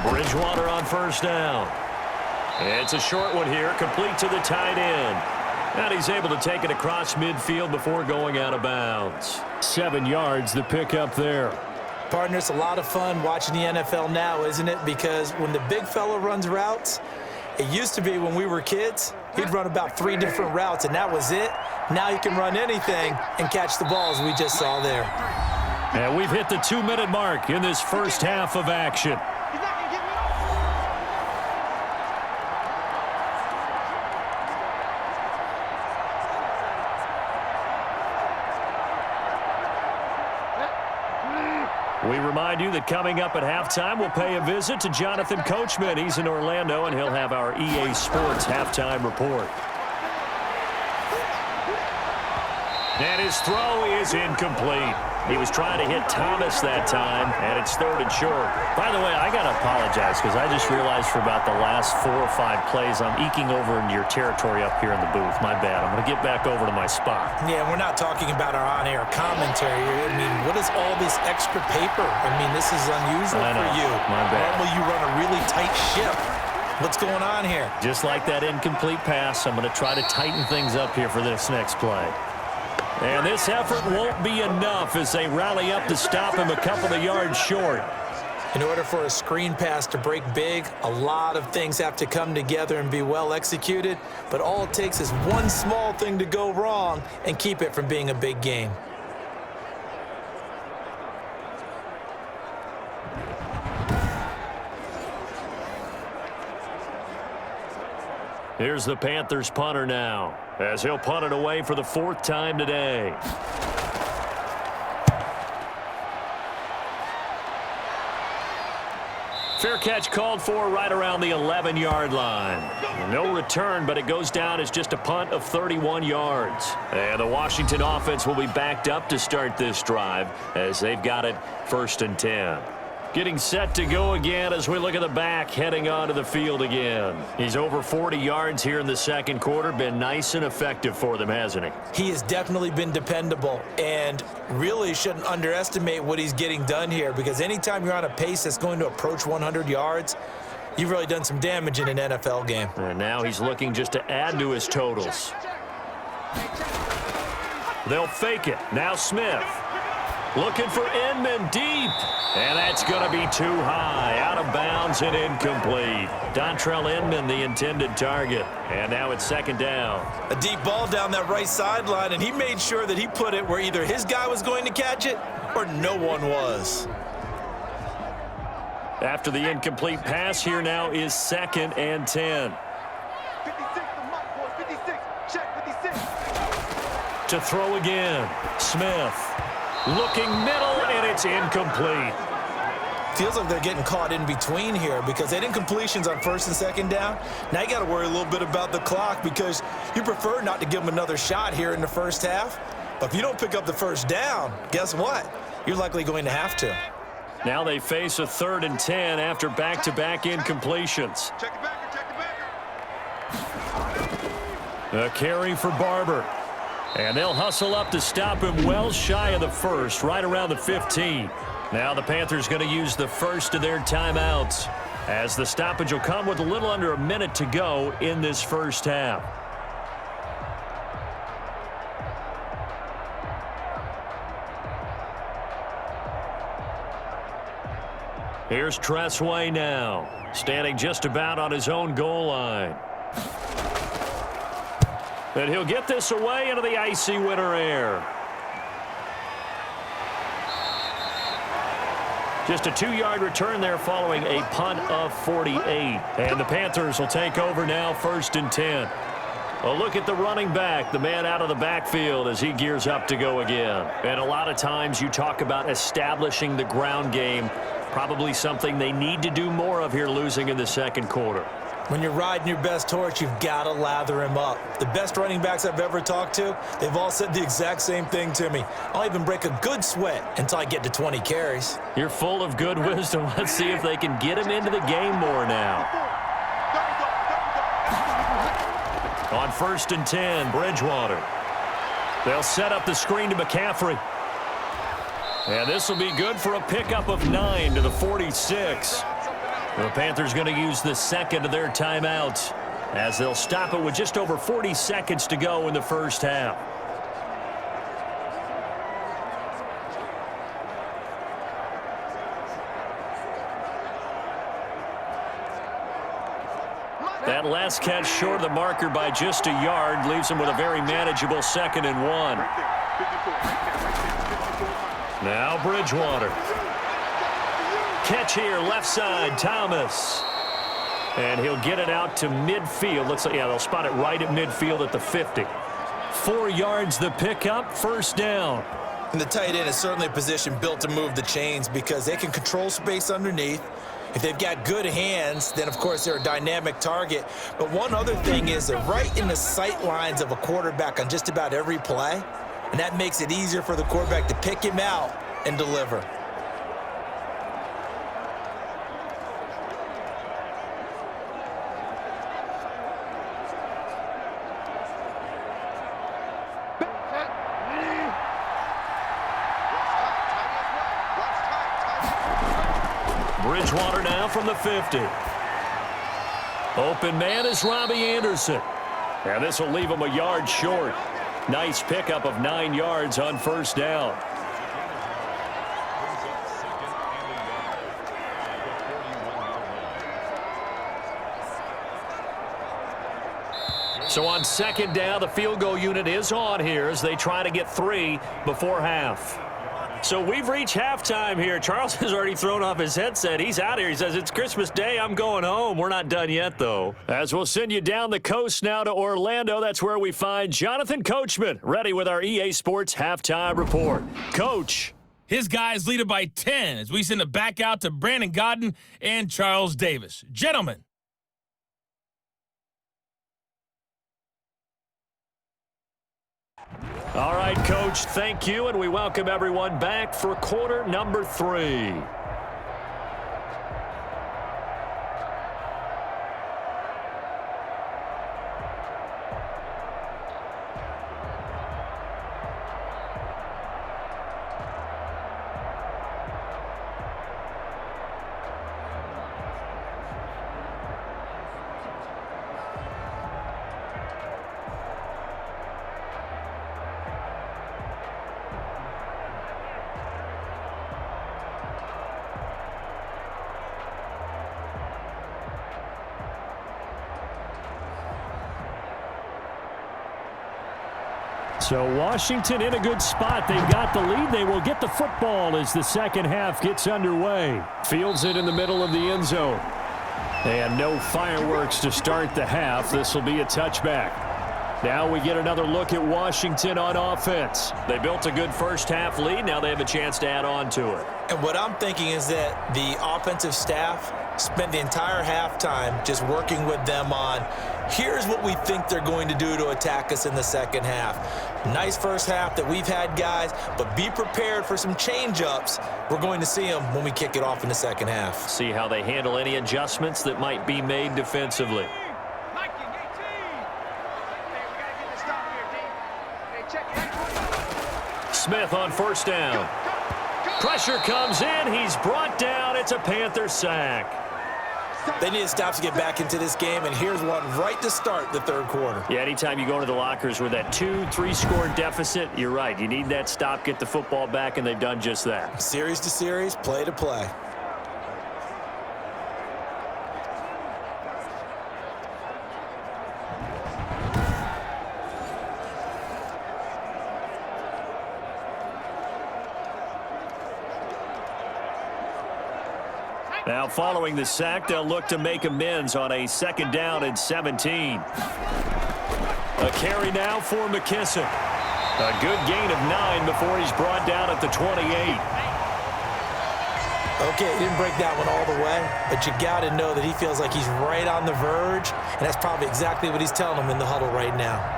Bridgewater on 1st down. It's a short one here, complete to the tight end. And he's able to take it across midfield before going out of bounds. 7 yards, the pickup there. Partner, it's a lot of fun watching the NFL now, isn't it? Because when the big fella runs routes, it used to be when we were kids, he'd run about 3 different routes, and that was it. Now he can run anything and catch the balls we just saw there. And we've hit the 2-minute mark in this 1st half of action. We remind you that coming up at halftime, we'll pay a visit to Jonathan Coachman. He's in Orlando, and he'll have our EA Sports halftime report. And his throw is incomplete. He was trying to hit Thomas that time, and it's 3rd and short. By the way, I got to apologize because I just realized for about the last 4 or 5 plays, I'm eking over into your territory up here in the booth. My bad. I'm going to get back over to my spot. Yeah, we're not talking about our on-air commentary. I mean, what is all this extra paper? I mean, this is unusual for you. My bad. Normally you run a really tight ship. What's going on here? Just like that incomplete pass, I'm going to try to tighten things up here for this next play. And this effort won't be enough as they rally up to stop him a couple of yards short. In order for a screen pass to break big, a lot of things have to come together and be well executed, but all it takes is one small thing to go wrong and keep it from being a big game. Here's the Panthers punter now, as he'll punt it away for the 4th time today. Fair catch called for right around the 11-yard line. No return, but it goes down as just a punt of 31 yards. And the Washington offense will be backed up to start this drive as they've got it 1st and 10. Getting set to go again as we look at the back heading onto the field again. He's over 40 yards here in the 2nd quarter. Been nice and effective for them, hasn't he? He has definitely been dependable and really shouldn't underestimate what he's getting done here, because anytime you're on a pace that's going to approach 100 yards, you've really done some damage in an NFL game. And now he's looking just to add to his totals. They'll fake it. Now Smith. Looking for Inman deep. And that's going to be too high. Out of bounds and incomplete. Dontrell Inman, the intended target. And now it's 2nd down. A deep ball down that right sideline, and he made sure that he put it where either his guy was going to catch it or no one was. After the incomplete pass, here now is 2nd and 10. 56, check 56. To throw again. Smith. Looking middle, and it's incomplete. Feels like they're getting caught in between here because they didn't completions on 1st and 2nd down. Now you got to worry a little bit about the clock because you prefer not to give them another shot here in the 1st half. But if you don't pick up the 1st down, guess what? You're likely going to have to. Now they face a 3rd and 10 after back-to-back incompletions. Check the backer. A carry for Barber. And they'll hustle up to stop him well shy of the 1st, right around the 15. Now the Panthers going to use the 1st of their timeouts, as the stoppage will come with a little under a minute to go in this 1st half. Here's Tressway now, standing just about on his own goal line. And he'll get this away into the icy winter air. Just a 2-yard return there following a punt of 48. And the Panthers will take over now 1st and 10. A look at the running back, the man out of the backfield as he gears up to go again. And a lot of times you talk about establishing the ground game, probably something they need to do more of here losing in the 2nd quarter. When you're riding your best horse, you've got to lather him up. The best running backs I've ever talked to, they've all said the exact same thing to me. I'll even break a good sweat until I get to 20 carries. You're full of good wisdom. Let's see if they can get him into the game more now. On 1st and 10, Bridgewater. They'll set up the screen to McCaffrey. And this will be good for a pickup of 9 to the 46. The Panthers going to use the 2nd of their timeouts as they'll stop it with just over 40 seconds to go in the 1st half. That last catch short of the marker by just a yard leaves him with a very manageable 2nd and 1. Now Bridgewater. Catch here, left side, Thomas. And he'll get it out to midfield. Looks like, yeah, they'll spot it right at midfield at the 50. 4 yards the pickup, 1st down. And the tight end is certainly a position built to move the chains because they can control space underneath. If they've got good hands, then, of course, they're a dynamic target. But one other thing is they're right in the sight lines of a quarterback on just about every play, and that makes it easier for the quarterback to pick him out and deliver. Bridgewater now from the 50. Open man is Robbie Anderson. And this will leave him a yard short. Nice pickup of 9 yards on first down. So on second down, the field goal unit is on here as they try to get 3 before half. So we've reached halftime here. Charles has already thrown off his headset. He's out here. He says, it's Christmas Day. I'm going home. We're not done yet, though. As we'll send you down the coast now to Orlando, that's where we find Jonathan Coachman, ready with our EA Sports Halftime Report. Coach. His guys lead it by 10 as we send it back out to Brandon Godden and Charles Davis. Gentlemen. All right, Coach, thank you, and we welcome everyone back for quarter number 3. So Washington in a good spot. They've got the lead. They will get the football as the second half gets underway. Fields it in the middle of the end zone. And no fireworks to start the half. This will be a touchback. Now we get another look at Washington on offense. They built a good first half lead. Now they have a chance to add on to it. And what I'm thinking is that the offensive staff spent the entire halftime just working with them on, here's what we think they're going to do to attack us in the second half. Nice first half that we've had, guys, but be prepared for some change-ups. We're going to see them when we kick it off in the second half. See how they handle any adjustments that might be made defensively. Smith on first down. Pressure comes in. He's brought down. It's a Panther sack. They need to stop to get back into this game, and here's one right to start the third quarter. Yeah, anytime you go into the lockers with that 2-3 score deficit, you're right. You need that stop, get the football back, and they've done just that. Series to series, play to play. Now, following the sack, they'll look to make amends on a second down and 17. A carry now for McKissick. A good gain of 9 before he's brought down at the 28. Okay, he didn't break that one all the way, but you got to know that he feels like he's right on the verge, and that's probably exactly what he's telling them in the huddle right now.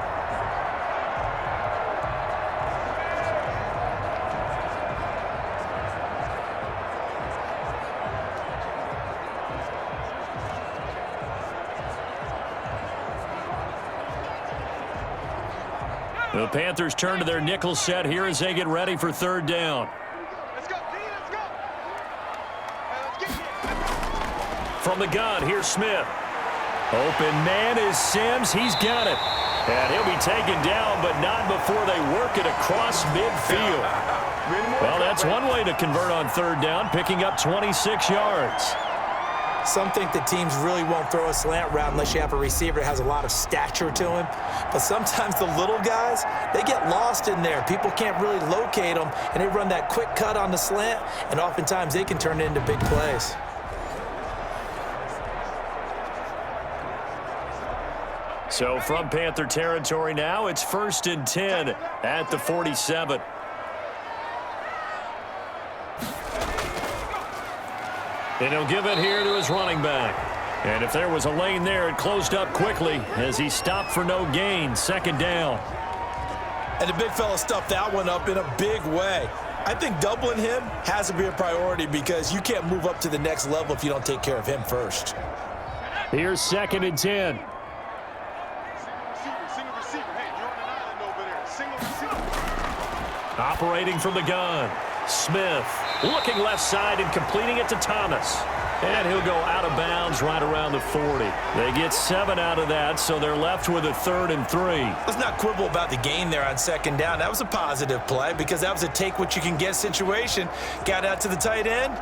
The Panthers turn to their nickel set here as they get ready for third down. Let's go, D, let's go. Let's get it. From the gun, here's Smith. Open man is Sims. He's got it. And he'll be taken down, but not before they work it across midfield. Well, that's one way to convert on third down, picking up 26 yards. Some think that teams really won't throw a slant route unless you have a receiver that has a lot of stature to him. But sometimes the little guys, they get lost in there. People can't really locate them, and they run that quick cut on the slant, and oftentimes they can turn it into big plays. So from Panther territory now, it's 1st and 10 at the 47. And he'll give it here to his running back. And if there was a lane there, it closed up quickly as he stopped for no gain. Second down. And the big fella stuffed that one up in a big way. I think doubling him has to be a priority because you can't move up to the next level if you don't take care of him first. Here's 2nd and 10. Single receiver. Hey, you're on an island over there. Single receiver. Operating from the gun. Smith looking left side and completing it to Thomas. And he'll go out of bounds right around the 40. They get 7 out of that, so they're left with a 3rd and 3. Let's not quibble about the gain there on 2nd down. That was a positive play because that was a take-what-you-can-get situation. Got out to the tight end.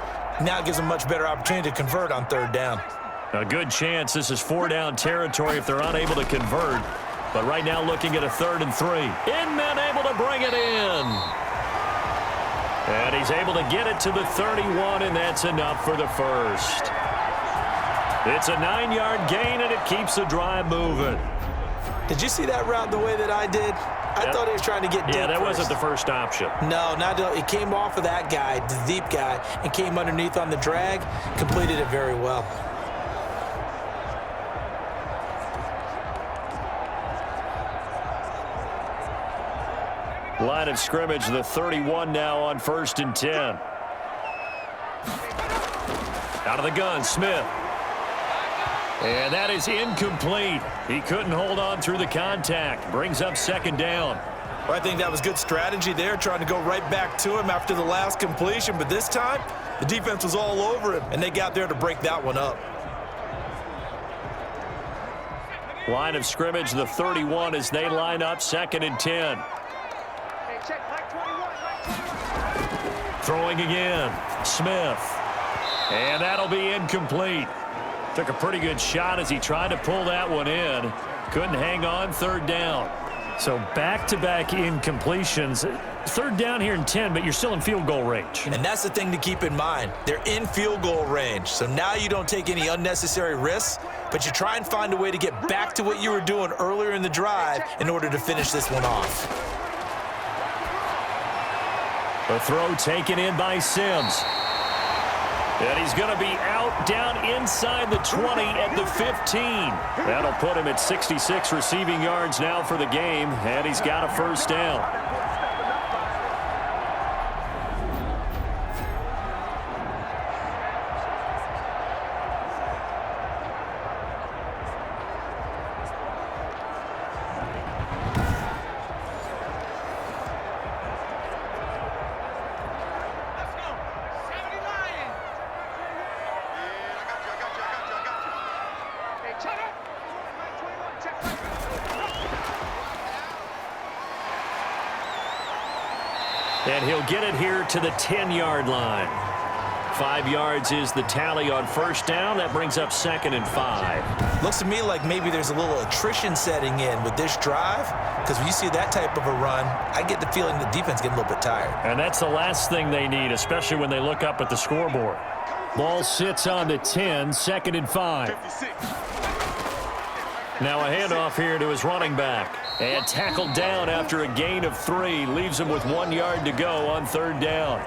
Now it gives them a much better opportunity to convert on 3rd down. A good chance this is 4-down territory if they're unable to convert. But right now looking at a 3rd and 3. Inman able to bring it in. And he's able to get it to the 31, and that's enough for the first. It's a 9-yard gain, and it keeps the drive moving. Did you see that route the way that I did? I thought he was trying to get deep. Yeah, that first. wasn't the first option. No, it came off of that guy, the deep guy, and came underneath on the drag, completed it very well. Line of scrimmage, the 31 now on 1st and 10. Out of the gun, Smith. And that is incomplete. He couldn't hold on through the contact. Brings up 2nd down. Well, I think that was good strategy there, trying to go right back to him after the last completion. But this time, the defense was all over him, and they got there to break that one up. Line of scrimmage, the 31 as they line up 2nd and 10. Throwing again, Smith. And that'll be incomplete. Took a pretty good shot as he tried to pull that one in. Couldn't hang on, 3rd down. So back-to-back incompletions. 3rd down here in 10, but you're still in field goal range. And that's the thing to keep in mind. They're in field goal range. So now you don't take any unnecessary risks, but you try and find a way to get back to what you were doing earlier in the drive in order to finish this one off. The throw taken in by Sims. And he's going to be out down inside the 20 at the 15. That'll put him at 66 receiving yards now for the game, and he's got a 1st down. And he'll get it here to the 10-yard line. 5 yards is the tally on 1st down. That brings up 2nd and 5. Looks to me like maybe there's a little attrition setting in with this drive, because when you see that type of a run, I get the feeling the defense getting a little bit tired. And that's the last thing they need, especially when they look up at the scoreboard. Ball sits on the 10, 2nd and 5. Now a handoff here to his running back. And tackled down after a gain of 3. Leaves him with 1 yard to go on 3rd down.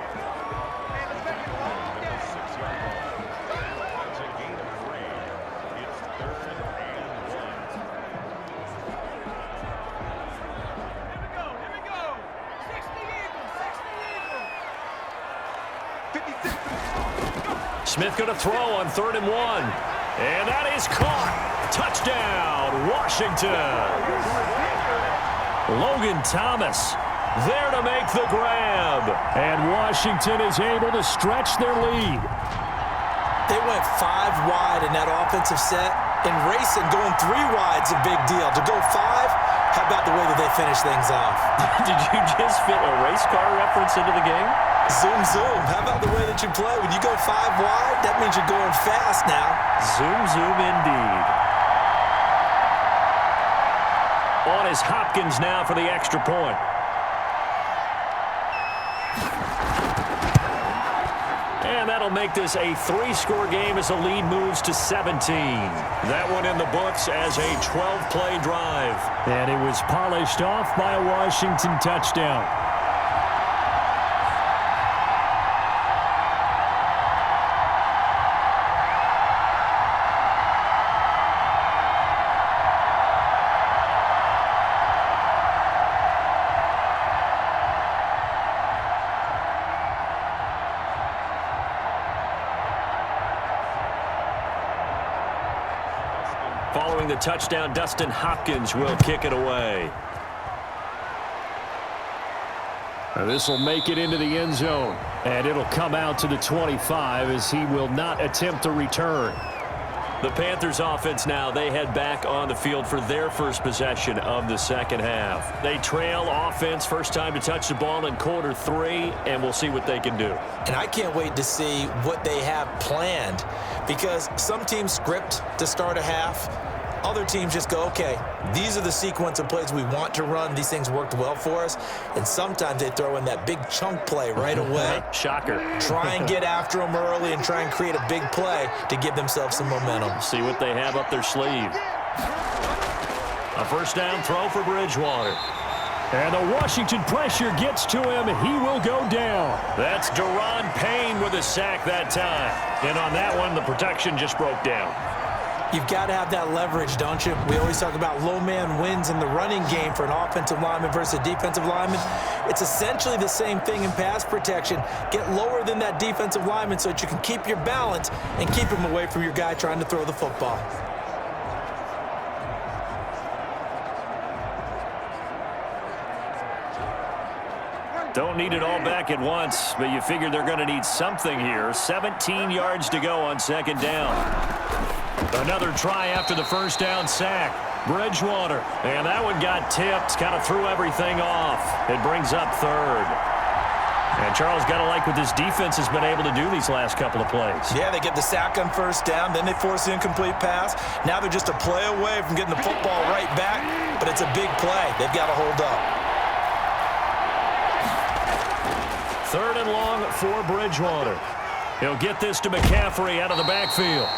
Smith going to throw on 3rd and 1. And that is caught. Touchdown, Washington. Logan Thomas there to make the grab. And Washington is able to stretch their lead. They went 5 wide in that offensive set. And racing, going 3 wide is a big deal. To go 5, how about the way that they finish things off? Did you just fit a race car reference into the game? Zoom, zoom. How about the way that you play? When you go 5 wide, that means you're going fast now. Zoom, zoom indeed. On is Hopkins now for the extra point. And that'll make this a 3-score game as the lead moves to 17. That one in the books as a 12-play drive. And it was polished off by a Washington touchdown. Throwing the touchdown, Dustin Hopkins will kick it away. This will make it into the end zone, and it'll come out to the 25 as he will not attempt to return. The Panthers offense now, they head back on the field for their first possession of the second half. They trail offense, first time to touch the ball in quarter 3, and we'll see what they can do. And I can't wait to see what they have planned, because some teams script to start a half. Other teams just go, okay, these are the sequence of plays we want to run. These things worked well for us. And sometimes they throw in that big chunk play right away. Shocker. Try and get after them early and try and create a big play to give themselves some momentum. See what they have up their sleeve. A first down throw for Bridgewater. And the Washington pressure gets to him. He will go down. That's Daron Payne with a sack that time. And on that one, the protection just broke down. You've got to have that leverage, don't you? We always talk about low man wins in the running game for an offensive lineman versus a defensive lineman. It's essentially the same thing in pass protection. Get lower than that defensive lineman so that you can keep your balance and keep him away from your guy trying to throw the football. Don't need it all back at once, but you figure they're going to need something here. 17 yards to go on second down. Another try after the first down sack. Bridgewater. And that one got tipped. Kind of threw everything off. It brings up third. And Charles, got to like what this defense has been able to do these last couple of plays. Yeah, they get the sack on first down. Then they force the incomplete pass. Now they're just a play away from getting the football right back. But it's a big play. They've got to hold up. Third and long for Bridgewater. He'll get this to McCaffrey out of the backfield.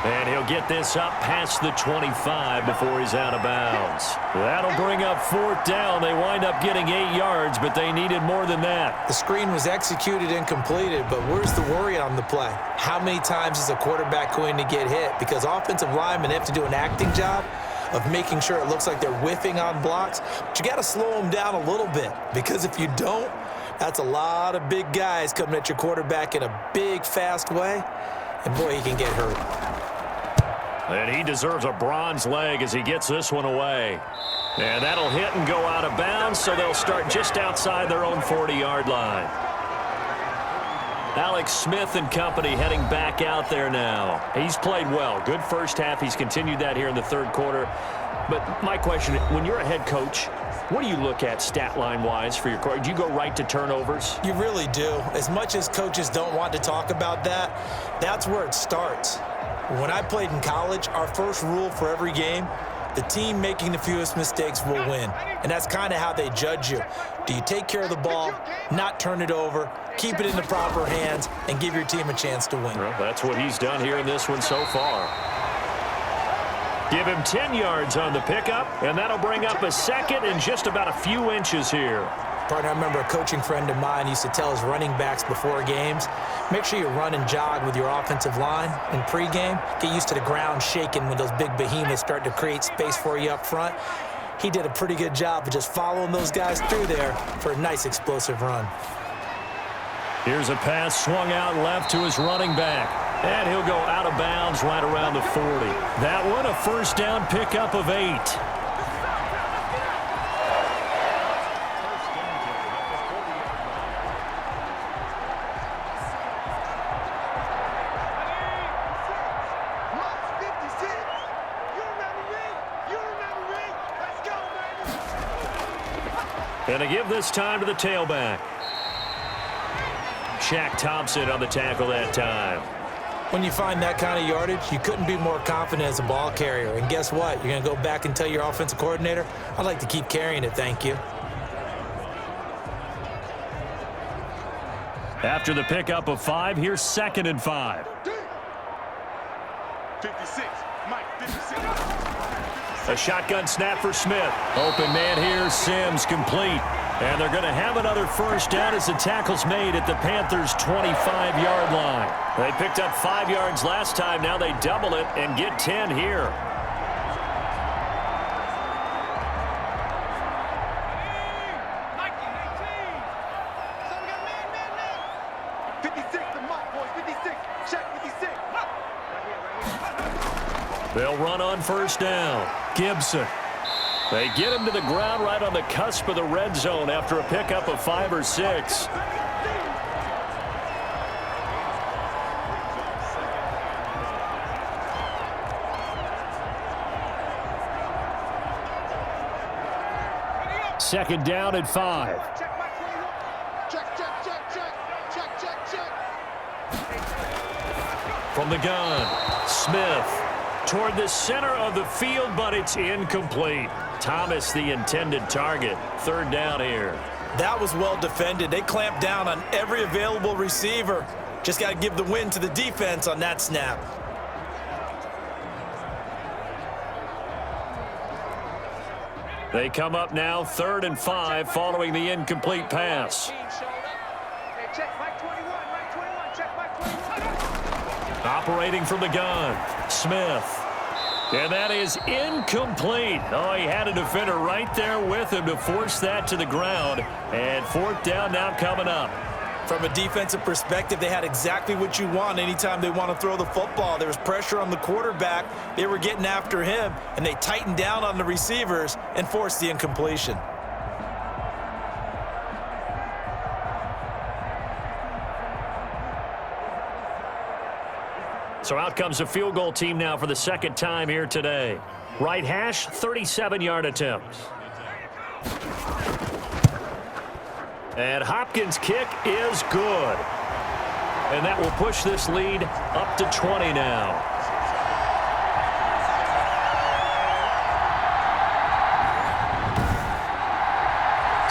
And he'll get this up past the 25 before he's out of bounds. That'll bring up fourth down. They wind up getting 8 yards, but they needed more than that. The screen was executed and completed, but where's the worry on the play? How many times is a quarterback going to get hit? Because offensive linemen have to do an acting job of making sure it looks like they're whiffing on blocks. But you got to slow them down a little bit, because if you don't, that's a lot of big guys coming at your quarterback in a big, fast way. And boy, he can get hurt. And he deserves a bronze leg as he gets this one away. And that'll hit and go out of bounds, so they'll start just outside their own 40-yard line. Alex Smith and company heading back out there now. He's played well. Good first half. He's continued that here in the third quarter. But my question, when you're a head coach, what do you look at stat line-wise for your quarterback? Do you go right to turnovers? You really do. As much as coaches don't want to talk about that, that's where it starts. When I played in college, our first rule for every game, the team making the fewest mistakes will win. And that's kind of how they judge you. Do you take care of the ball, not turn it over, keep it in the proper hands, and give your team a chance to win? Well, that's what he's done here in this one so far. Give him 10 yards on the pickup, and that'll bring up a second and just about a few inches here. Partner, I remember a coaching friend of mine used to tell his running backs before games, make sure you run and jog with your offensive line in pregame. Get used to the ground shaking when those big behemoths start to create space for you up front. He did a pretty good job of just following those guys through there for a nice explosive run. Here's a pass swung out left to his running back. And he'll go out of bounds right around the 40. That one, a first down pickup of 8. And to give this time to the tailback. Shaq Thompson on the tackle that time. When you find that kind of yardage, you couldn't be more confident as a ball carrier. And guess what? You're going to go back and tell your offensive coordinator, I'd like to keep carrying it, thank you. After the pickup of 5, here's 2nd and 5. 56, Mike, 56. A shotgun snap for Smith. Open man here, Sims complete. And they're going to have another first down as the tackle's made at the Panthers' 25-yard line. They picked up 5 yards last time. Now they double it and get 10 here. They'll run on first down. Gibson. They get him to the ground right on the cusp of the red zone after a pickup of 5 or 6. Second down at 5. Check my 21. Check, check, check, check. Check, check, check. From the gun, Smith toward the center of the field, but it's incomplete. Thomas, the intended target. Third down here. That was well defended. They clamped down on every available receiver. Just got to give the win to the defense on that snap. They come up now 3rd and 5 following the incomplete pass. Hey, check my 21. My 21. Check my 21. Operating from the gun, Smith. And that is incomplete. Oh, he had a defender right there with him to force that to the ground. And 4th down now coming up. From a defensive perspective, they had exactly what you want anytime they want to throw the football. There was pressure on the quarterback. They were getting after him, and they tightened down on the receivers and forced the incompletion. So out comes a field goal team now for the second time here today. Right hash, 37-yard attempt. And Hopkins' kick is good. And that will push this lead up to 20 now.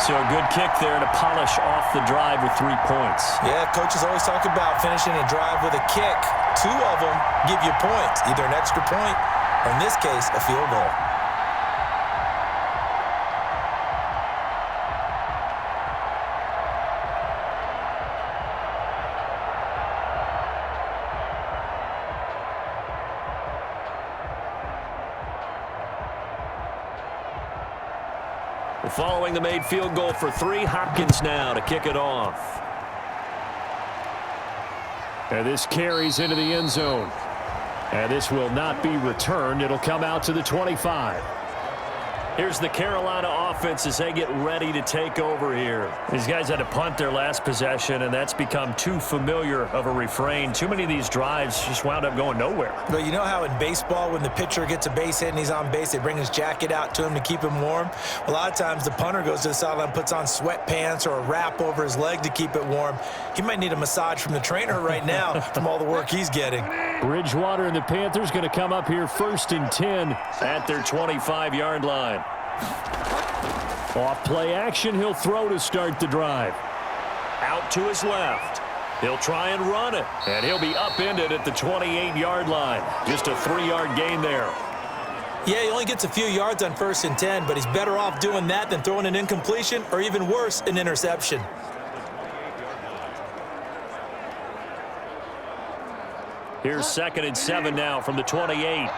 So a good kick there to polish off the drive with 3 points. Yeah, coaches always talk about finishing a drive with a kick. 2 of them give you points, either an extra point or, in this case, a field goal. Following the made field goal for 3, Hopkins now to kick it off. And this carries into the end zone. And this will not be returned. It'll come out to the 25. Here's the Carolina offense as they get ready to take over here. These guys had to punt their last possession, and that's become too familiar of a refrain. Too many of these drives just wound up going nowhere. But you know how in baseball, when the pitcher gets a base hit and he's on base, they bring his jacket out to him to keep him warm? A lot of times the punter goes to the sideline, puts on sweatpants or a wrap over his leg to keep it warm. He might need a massage from the trainer right now from all the work he's getting. Bridgewater and the Panthers going to come up here 1st and 10 at their 25-yard line. Off play action, he'll throw to start the drive. Out to his left. He'll try and run it, and he'll be upended at the 28-yard line. Just a 3-yard gain there. Yeah, he only gets a few yards on 1st and 10, but he's better off doing that than throwing an incompletion or, even worse, an interception. Here's 2nd and 7 now from the 28.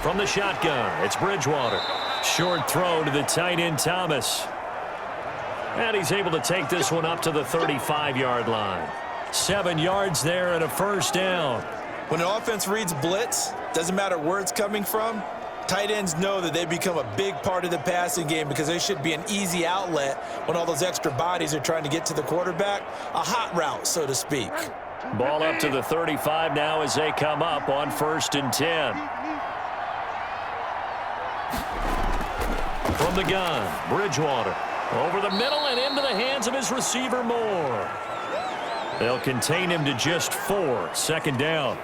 From the shotgun, it's Bridgewater. Short throw to the tight end, Thomas. And he's able to take this one up to the 35-yard line. 7 yards there and a 1st down. When an offense reads blitz, doesn't matter where it's coming from, tight ends know that they become a big part of the passing game because they should be an easy outlet when all those extra bodies are trying to get to the quarterback. A hot route, so to speak. Ball up to the 35 now as they come up on 1st and 10. From the gun, Bridgewater. Over the middle and into the hands of his receiver, Moore. They'll contain him to just 4. 2nd down.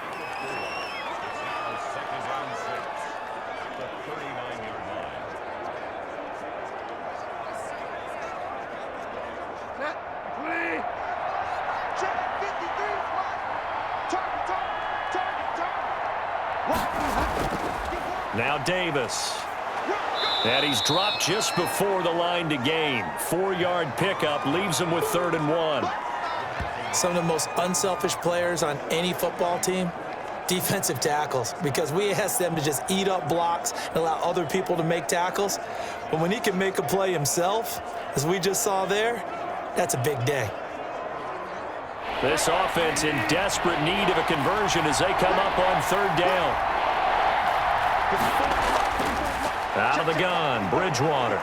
Now Davis. And he's dropped just before the line to gain. 4-yard pickup leaves him with 3rd and 1. Some of the most unselfish players on any football team, defensive tackles, because we ask them to just eat up blocks and allow other people to make tackles. But when he can make a play himself, as we just saw there, that's a big day. This offense in desperate need of a conversion as they come up on third down. Out of the gun, Bridgewater.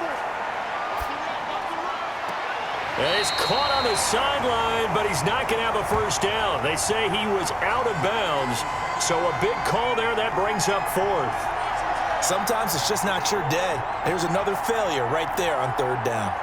He's caught on the sideline, but he's not going to have a first down. They say he was out of bounds, so a big call there that brings up fourth. Sometimes it's just not your day. There's another failure right there on third down.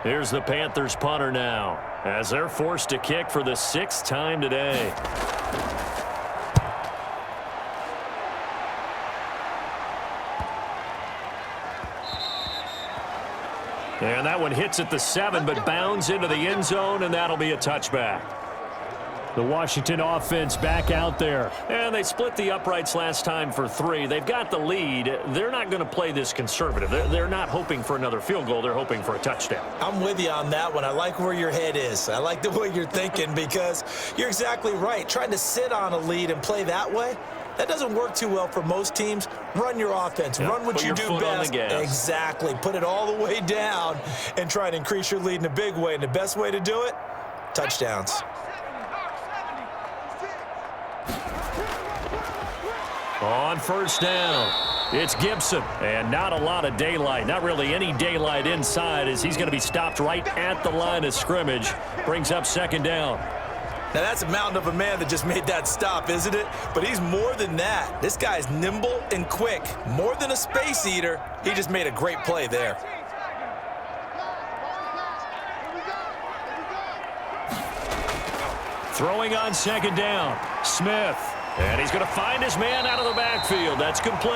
Here's the Panthers punter now, as they're forced to kick for the 6th time today. And that one hits at the 7, but bounds into the end zone, and that'll be a touchback. The Washington offense back out there. And they split the uprights last time for 3. They've got the lead. They're not going to play this conservative. They're not hoping for another field goal. They're hoping for a touchdown. I'm with you on that one. I like where your head is. I like the way you're thinking because you're exactly right. Trying to sit on a lead and play that way, that doesn't work too well for most teams. Run your offense. Yep. Run what Put you your do foot on best. the gas. Exactly. Put it all the way down and try to increase your lead in a big way. And the best way to do it, touchdowns. On first down, it's Gibson. And not a lot of daylight. Not really any daylight inside as he's going to be stopped right at the line of scrimmage. Brings up second down. Now, that's a mountain of a man that just made that stop, isn't it? But he's more than that. This guy's nimble and quick. More than a space eater. He just made a great play there. Throwing on second down, Smith. And he's going to find his man out of the backfield. That's complete.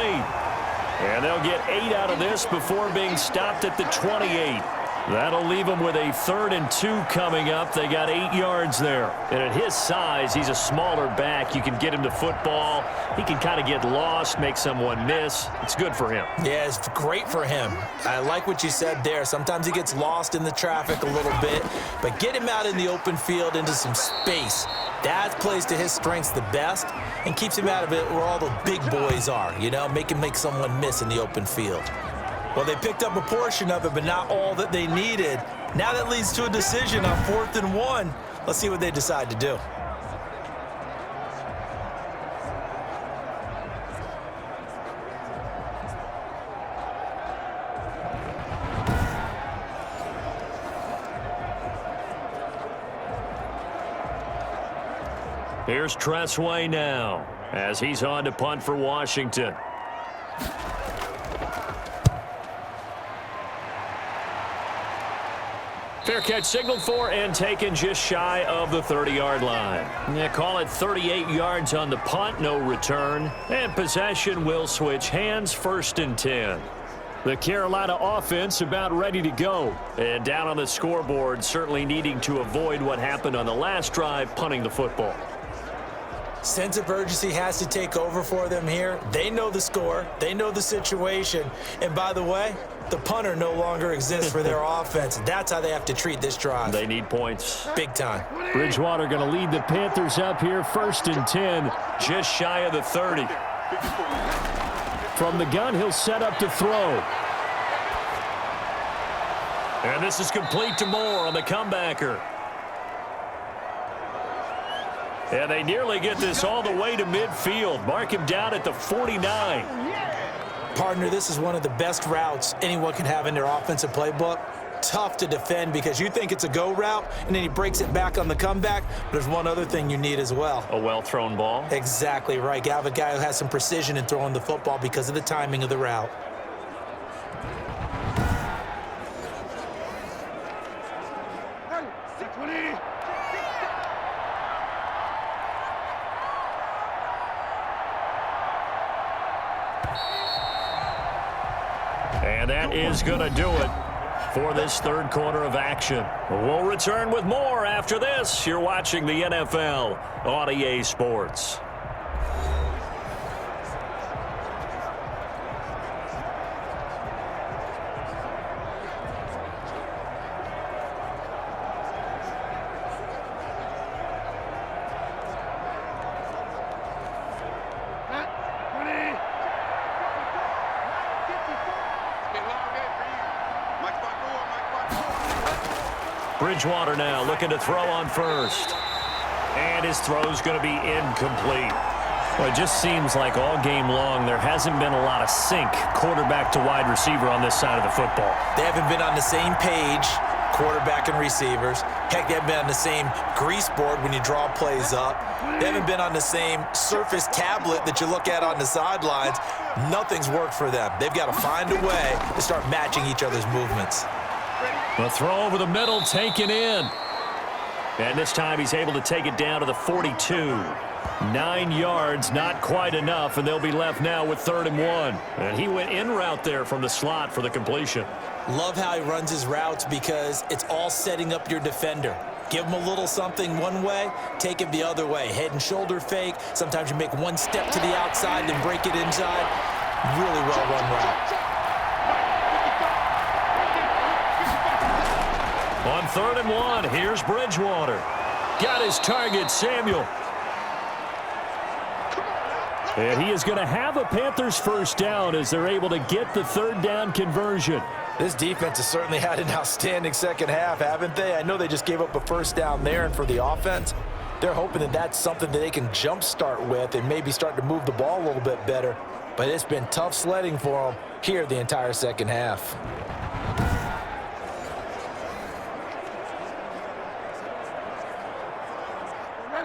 And they'll get 8 out of this before being stopped at the 28. That'll leave him with a 3rd and 2 coming up. They got 8 yards there. And at his size, he's a smaller back. You can get him to football. He can kind of get lost, make someone miss. It's good for him. Yeah, it's great for him. I like what you said there. Sometimes he gets lost in the traffic a little bit, but get him out in the open field into some space. That plays to his strengths the best and keeps him out of it where all the big boys are, you know, make someone miss in the open field. Well, they picked up a portion of it, but not all that they needed. Now that leads to a decision on 4th and 1. Let's see what they decide to do. Here's Tressway now as he's on to punt for Washington. Fair catch signaled for and taken just shy of the 30-yard line. Yeah, call it 38 yards on the punt, no return. And possession will switch hands, 1st and 10. The Carolina offense about ready to go. And down on the scoreboard, certainly needing to avoid what happened on the last drive, punting the football. Sense of urgency has to take over for them here. They know the score. They know the situation. And by the way, the punter no longer exists for their offense. That's how they have to treat this drive. They need points. Big time. Bridgewater going to lead the Panthers up here, 1st and 10. Just shy of the 30. From the gun, he'll set up to throw. And this is complete to Moore on the comebacker. And they nearly get this all the way to midfield. Mark him down at the 49. Partner, this is one of the best routes anyone can have in their offensive playbook. Tough to defend because you think it's a go route, and then he breaks it back on the comeback. But there's one other thing you need as well. A well-thrown ball. Exactly right. You have a guy who has some precision in throwing the football because of the timing of the route. And that is going to do it for this 3rd quarter of action. We'll return with more after this. You're watching the NFL on EA Sports. Bridgewater now looking to throw on first. And his throw's going to be incomplete. Well, it just seems like all game long there hasn't been a lot of sync quarterback to wide receiver on this side of the football. They haven't been on the same page, quarterback and receivers. Heck, they haven't been on the same grease board when you draw plays up. They haven't been on the same surface tablet that you look at on the sidelines. Nothing's worked for them. They've got to find a way to start matching each other's movements. The throw over the middle taken in. And this time he's able to take it down to the 42. 9 yards, not quite enough, and they'll be left now with 3rd and 1. And he went in route there from the slot for the completion. Love how he runs his routes because it's all setting up your defender. Give him a little something one way, take it the other way. Head and shoulder fake. Sometimes you make one step to the outside, then break it inside. Really well run route. On 3rd and 1, here's Bridgewater. Got his target, Samuel. And he is going to have a Panthers first down as they're able to get the 3rd down conversion. This defense has certainly had an outstanding second half, haven't they? I know they just gave up a first down there, and for the offense, they're hoping that that's something that they can jumpstart with and maybe start to move the ball a little bit better. But it's been tough sledding for them here the entire second half.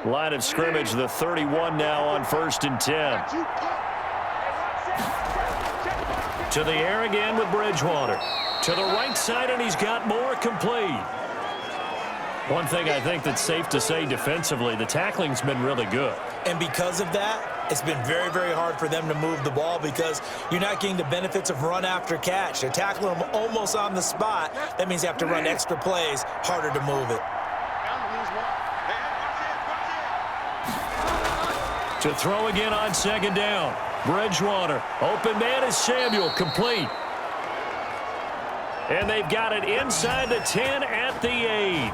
Line of scrimmage, the 31 now on 1st and 10. To the air again with Bridgewater. To the right side, and he's got more complete. One thing I think that's safe to say defensively, the tackling's been really good. And because of that, it's been very, very hard for them to move the ball because you're not getting the benefits of run after catch. They're tackling them almost on the spot. That means you have to run extra plays, harder to move it. To throw again on 2nd down. Bridgewater. Open man is Samuel. Complete. And they've got it inside the 10 at the 8.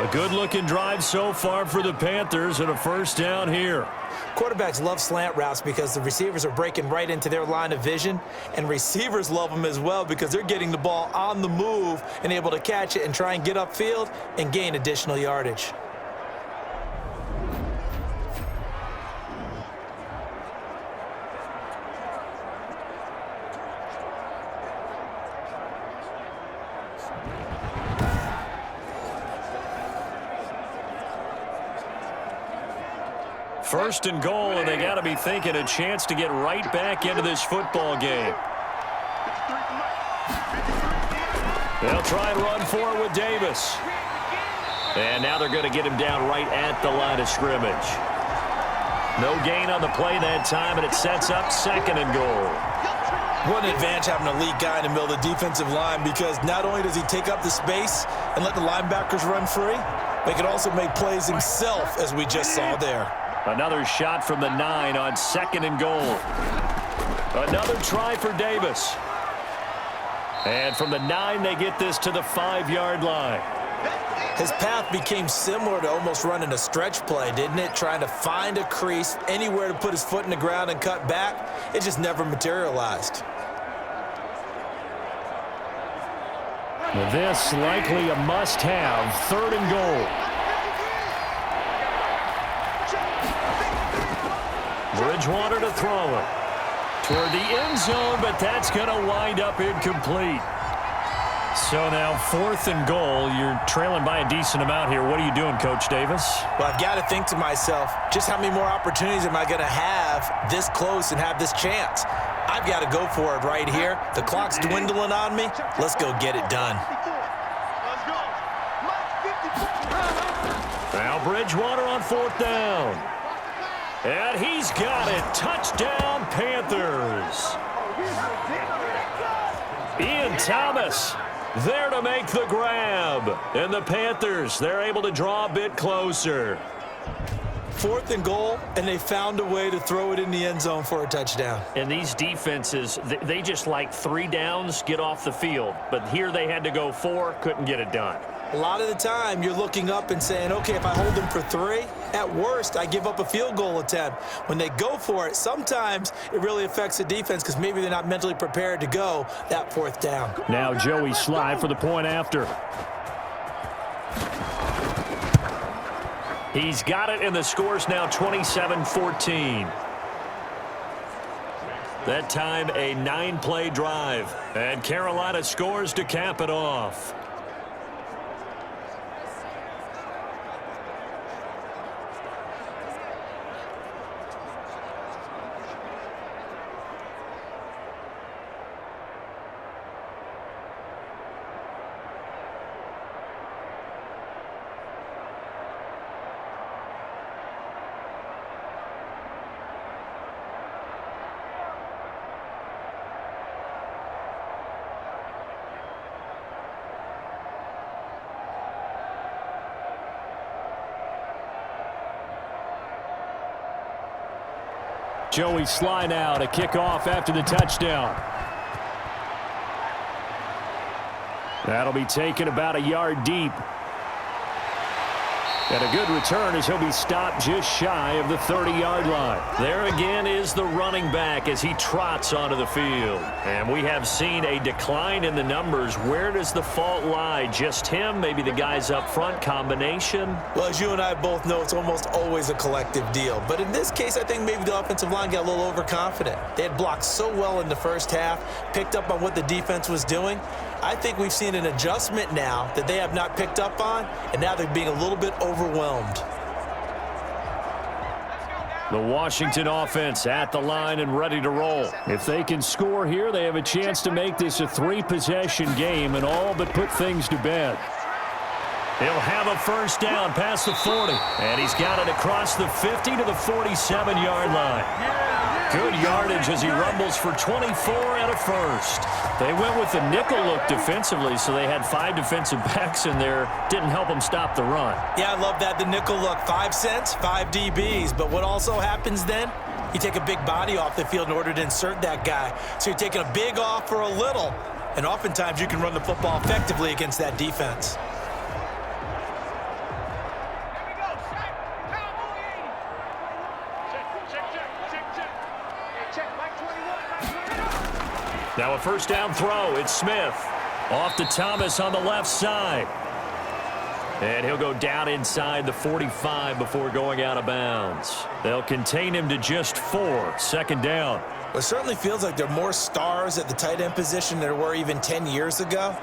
A good-looking drive so far for the Panthers and a first down here. Quarterbacks love slant routes because the receivers are breaking right into their line of vision, and receivers love them as well because they're getting the ball on the move and able to catch it and try and get upfield and gain additional yardage. First and goal, and they got to be thinking a chance to get right back into this football game. They'll try and run for it with Davis. And now they're going to get him down right at the line of scrimmage. No gain on the play that time, and it sets up 2nd and goal. What an advantage having a lead guy in the middle of the defensive line because not only does he take up the space and let the linebackers run free, but he can also make plays himself, as we just saw there. Another shot from the 9 on 2nd and goal. Another try for Davis. And from the 9, they get this to the 5-yard line. His path became similar to almost running a stretch play, didn't it? Trying to find a crease, anywhere to put his foot in the ground and cut back. It just never materialized. This likely a must-have, 3rd and goal. Bridgewater to throw it. Toward the end zone, but that's going to wind up incomplete. So now 4th and goal. You're trailing by a decent amount here. What are you doing, Coach Davis? Well, I've got to think to myself, just how many more opportunities am I going to have this close and have this chance? I've got to go for it right here. The clock's dwindling on me. Let's go get it done. Now Bridgewater on 4th down. And he's got it. Touchdown, Panthers. Ian Thomas there to make the grab. And the Panthers, they're able to draw a bit closer. 4th and goal, and they found a way to throw it in the end zone for a touchdown. And these defenses, they just like 3 downs, get off the field. But here they had to go 4, couldn't get it done. A lot of the time, you're looking up and saying, okay, if I hold them for 3, at worst, I give up a field goal attempt. When they go for it, sometimes it really affects the defense because maybe they're not mentally prepared to go that 4th down. Now Joey Sly for the point after. He's got it, and the score's now 27-14. That time, a 9-play drive. And Carolina scores to cap it off. Joey Sly now to kick off after the touchdown. That'll be taken about a yard deep. And a good return as he'll be stopped just shy of the 30-yard line. There again is the running back as he trots onto the field. And we have seen a decline in the numbers. Where does the fault lie? Just him? Maybe the guys up front? Combination? Well, as you and I both know, it's almost always a collective deal. But in this case, I think maybe the offensive line got a little overconfident. They had blocked so well in the first half, picked up on what the defense was doing. I think we've seen an adjustment now that they have not picked up on, and now they're being a little bit overwhelmed. The Washington offense at the line and ready to roll. If they can score here, they have a chance to make this a 3-possession game and all but put things to bed. He'll have a first down past the 40. And he's got it across the 50 to the 47-yard line. Good yardage as he rumbles for 24 and a first. They went with the nickel look defensively, so they had 5 defensive backs in there. Didn't help them stop the run. Yeah, I love that, the nickel look. 5 cents, 5 DBs. But what also happens then? You take a big body off the field in order to insert that guy. So you're taking a big off for a little. And oftentimes you can run the football effectively against that defense. Now a first down throw. It's Smith. Off to Thomas on the left side. And he'll go down inside the 45 before going out of bounds. They'll contain him to just 4. Second down. Well, it certainly feels like there are more stars at the tight end position than there were even 10 years ago.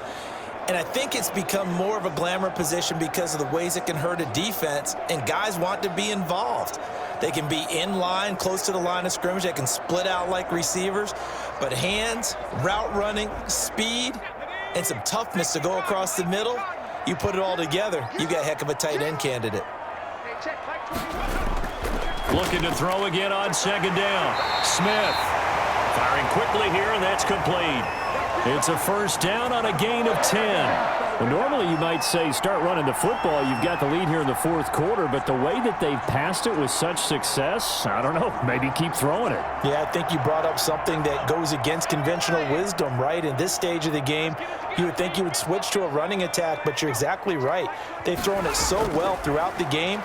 And I think it's become more of a glamour position because of the ways it can hurt a defense, and guys want to be involved. They can be in line, close to the line of scrimmage. They can split out like receivers. But hands, route running, speed, and some toughness to go across the middle, you put it all together, you got a heck of a tight end candidate. Looking to throw again on second down. Smith firing quickly here, and that's complete. It's a first down on a gain of 10. Well, normally you might say start running the football. You've got the lead here in the fourth quarter, but the way that they've passed it with such success, I don't know, maybe keep throwing it. Yeah, I think you brought up something that goes against conventional wisdom, right? In this stage of the game, you would think you would switch to a running attack, but you're exactly right. They've thrown it so well throughout the game,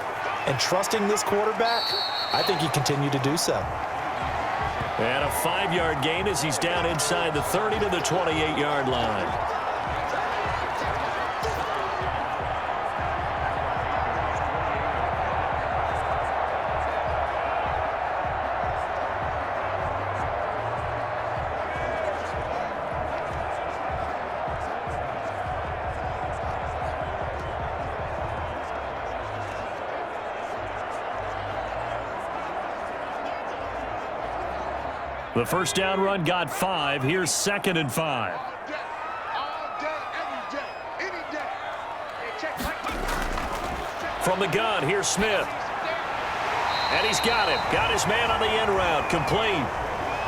and trusting this quarterback, I think you continue to do so. And a 5-yard gain as he's down inside the 30 to the 28-yard line. The first down run got 5. Here's 2nd and 5. From the gun, here's Smith. And he's got him. Got his man on the end route. Complete.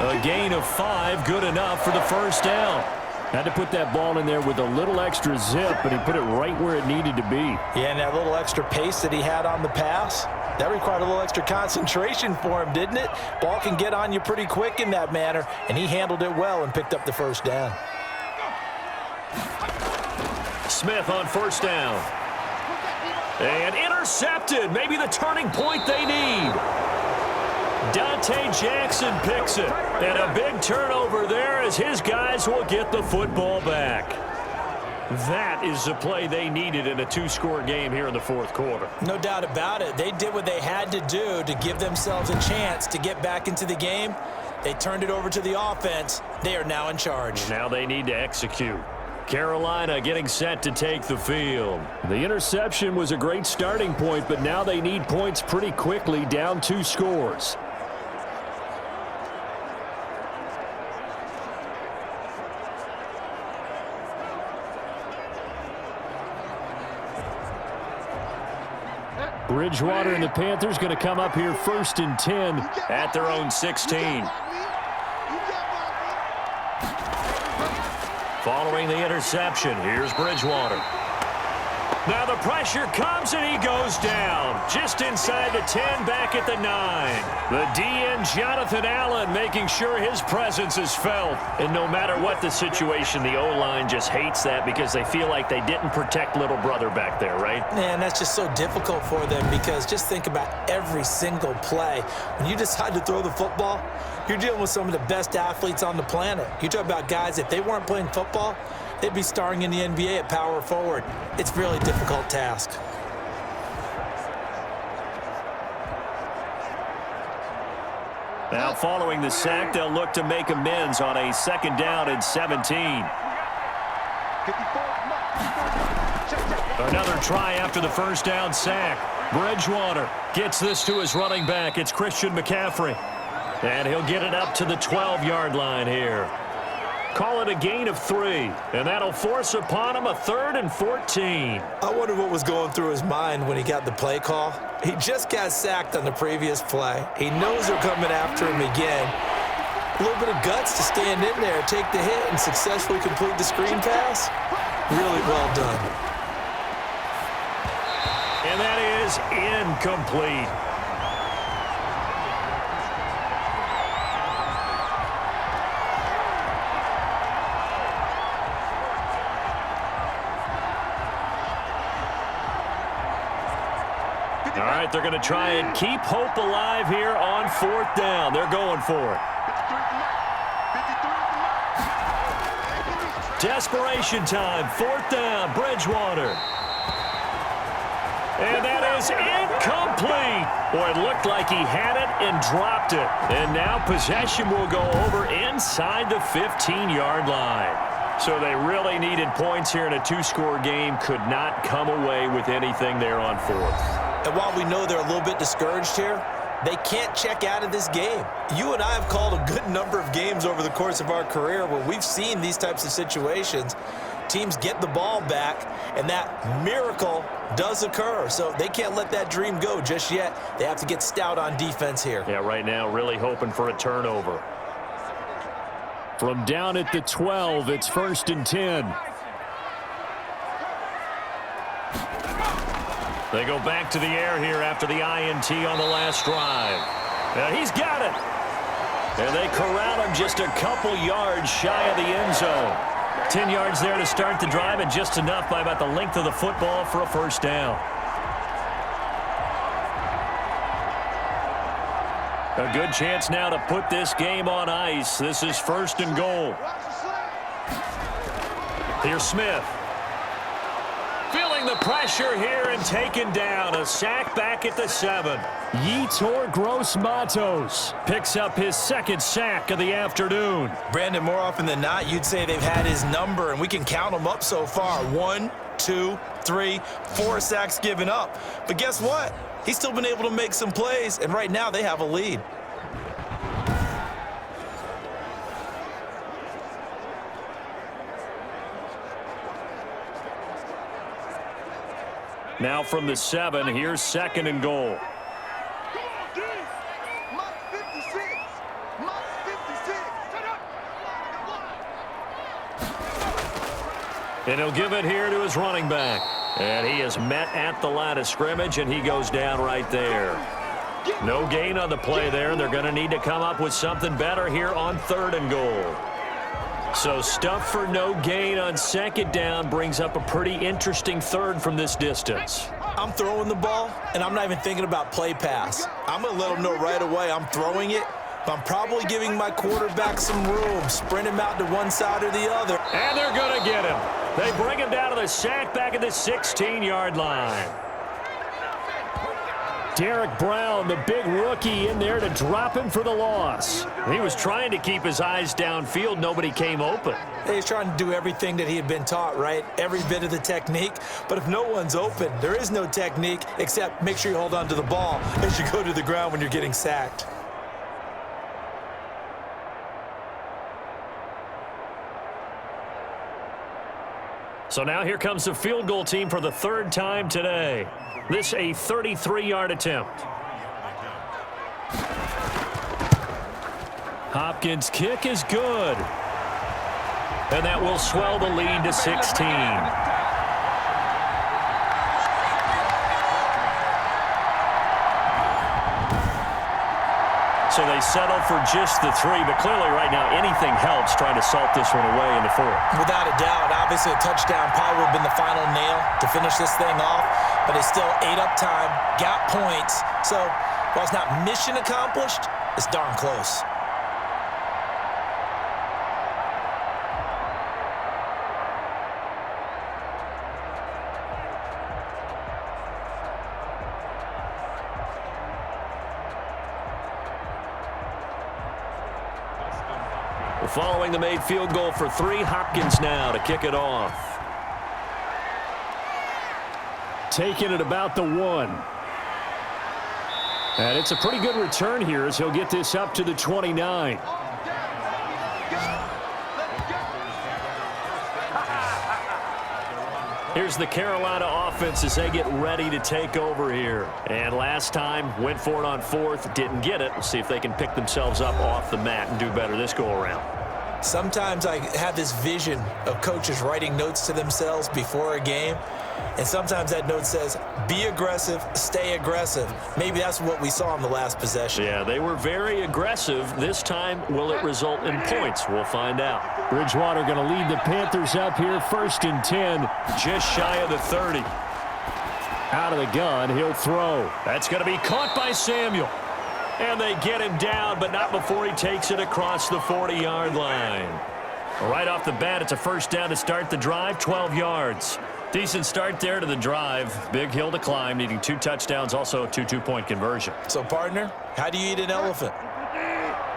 A gain of 5, good enough for the first down. Had to put that ball in there with a little extra zip, but he put it right where it needed to be. Yeah, and that little extra pace that he had on the pass, that required a little extra concentration for him, didn't it? Ball can get on you pretty quick in that manner, and he handled it well and picked up the first down. Smith on first down. And intercepted. Maybe the turning point they need. Dante Jackson picks it. And a big turnover there as his guys will get the football back. That is the play they needed in a two-score game here in the fourth quarter. No doubt about it. They did what they had to do to give themselves a chance to get back into the game. They turned it over to the offense. They are now in charge. Now they need to execute. Carolina getting set to take the field. The interception was a great starting point, but now they need points pretty quickly, down 2 scores. Bridgewater and the Panthers going to come up here 1st and 10 at their own 16. Following the interception, here's Bridgewater. Now the pressure comes and he goes down. Just inside the 10, back at the 9. The DN, Jonathan Allen, making sure his presence is felt. And no matter what the situation, the O-line just hates that because they feel like they didn't protect little brother back there, right? Man, that's just so difficult for them because just think about every single play. When you decide to throw the football, you're dealing with some of the best athletes on the planet. You talk about guys, if they weren't playing football, they'd be starring in the NBA at power forward. It's a really difficult task. Now following the sack, they'll look to make amends on a 2nd down and 17. Another try after the 1st down sack. Bridgewater gets this to his running back. It's Christian McCaffrey. And he'll get it up to the 12-yard line here. Call it a gain of 3, and that'll force upon him a 3rd and 14. I wonder what was going through his mind when he got the play call. He just got sacked on the previous play. He knows they're coming after him again. A little bit of guts to stand in there, take the hit, and successfully complete the screen pass. Really well done. And that is incomplete. All right, they're going to try and keep hope alive here on 4th down. They're going for it. Desperation time. 4th down. Bridgewater. And that is incomplete. Boy, it looked like he had it and dropped it. And now possession will go over inside the 15-yard line. So they really needed points here in a 2-score game. Could not come away with anything there on 4th. And while we know they're a little bit discouraged here, they can't check out of this game. You and I have called a good number of games over the course of our career where we've seen these types of situations. Teams get the ball back, and that miracle does occur. So they can't let that dream go just yet. They have to get stout on defense here. Yeah, right now really hoping for a turnover. From down at the 12, it's 1st and 10. They go back to the air here after the INT on the last drive. Now he's got it. And they corral him just a couple yards shy of the end zone. 10 yards there to start the drive, and just enough by about the length of the football for a 1st down. A good chance now to put this game on ice. This is 1st and goal. Here's Smith. Feeling the pressure here and taken down. A sack back at the 7. Yetur Gross-Matos picks up his 2nd sack of the afternoon. Brandon, more often than not, you'd say they've had his number, and we can count them up so far. 1, 2, 3, 4 sacks given up. But guess what? He's still been able to make some plays, and right now they have a lead. Now from the 7, here's 2nd and goal. And he'll give it here to his running back. And he is met at the line of scrimmage, and he goes down right there. No gain on the play there. They're going to need to come up with something better here on 3rd and goal. So stuff for no gain on 2nd down brings up a pretty interesting 3rd from this distance. I'm throwing the ball, and I'm not even thinking about play pass. I'm going to let them know right away I'm throwing it, but I'm probably giving my quarterback some room, sprint him out to one side or the other. And they're going to get him. They bring him down to the sack back at the 16-yard line. Derek Brown, the big rookie, in there to drop him for the loss. He was trying to keep his eyes downfield. Nobody came open. He's trying to do everything that he had been taught, right? Every bit of the technique. But if no one's open, there is no technique except make sure you hold on to the ball as you go to the ground when you're getting sacked. So now here comes the field goal team for the third time today. This a 33-yard attempt. Hopkins' kick is good. And that will swell the lead to 16. So they settle for just the 3, but clearly right now anything helps trying to salt this one away in the 4th. Without a doubt, obviously a touchdown probably would have been the final nail to finish this thing off, but they still ate up time, got points. So while it's not mission accomplished, it's darn close. Following the made field goal for 3, Hopkins now to kick it off. Taking it about the 1. And it's a pretty good return here as he'll get this up to the 29. Here's the Carolina offense as they get ready to take over here. And last time, went for it on 4th, didn't get it. We'll see if they can pick themselves up off the mat and do better this go-around. Sometimes I have this vision of coaches writing notes to themselves before a game, and sometimes that note says, be aggressive, stay aggressive. Maybe that's what we saw in the last possession. Yeah, they were very aggressive. This time, will it result in points? We'll find out. Bridgewater going to lead the Panthers up here, 1st and 10. Just shy of the 30. Out of the gun, he'll throw. That's going to be caught by Samuel. And they get him down, but not before he takes it across the 40-yard line. Right off the bat, it's a first down to start the drive, 12 yards. Decent start there to the drive. Big hill to climb, needing 2 touchdowns, also a 2-2-point conversion. So, partner, how do you eat an elephant?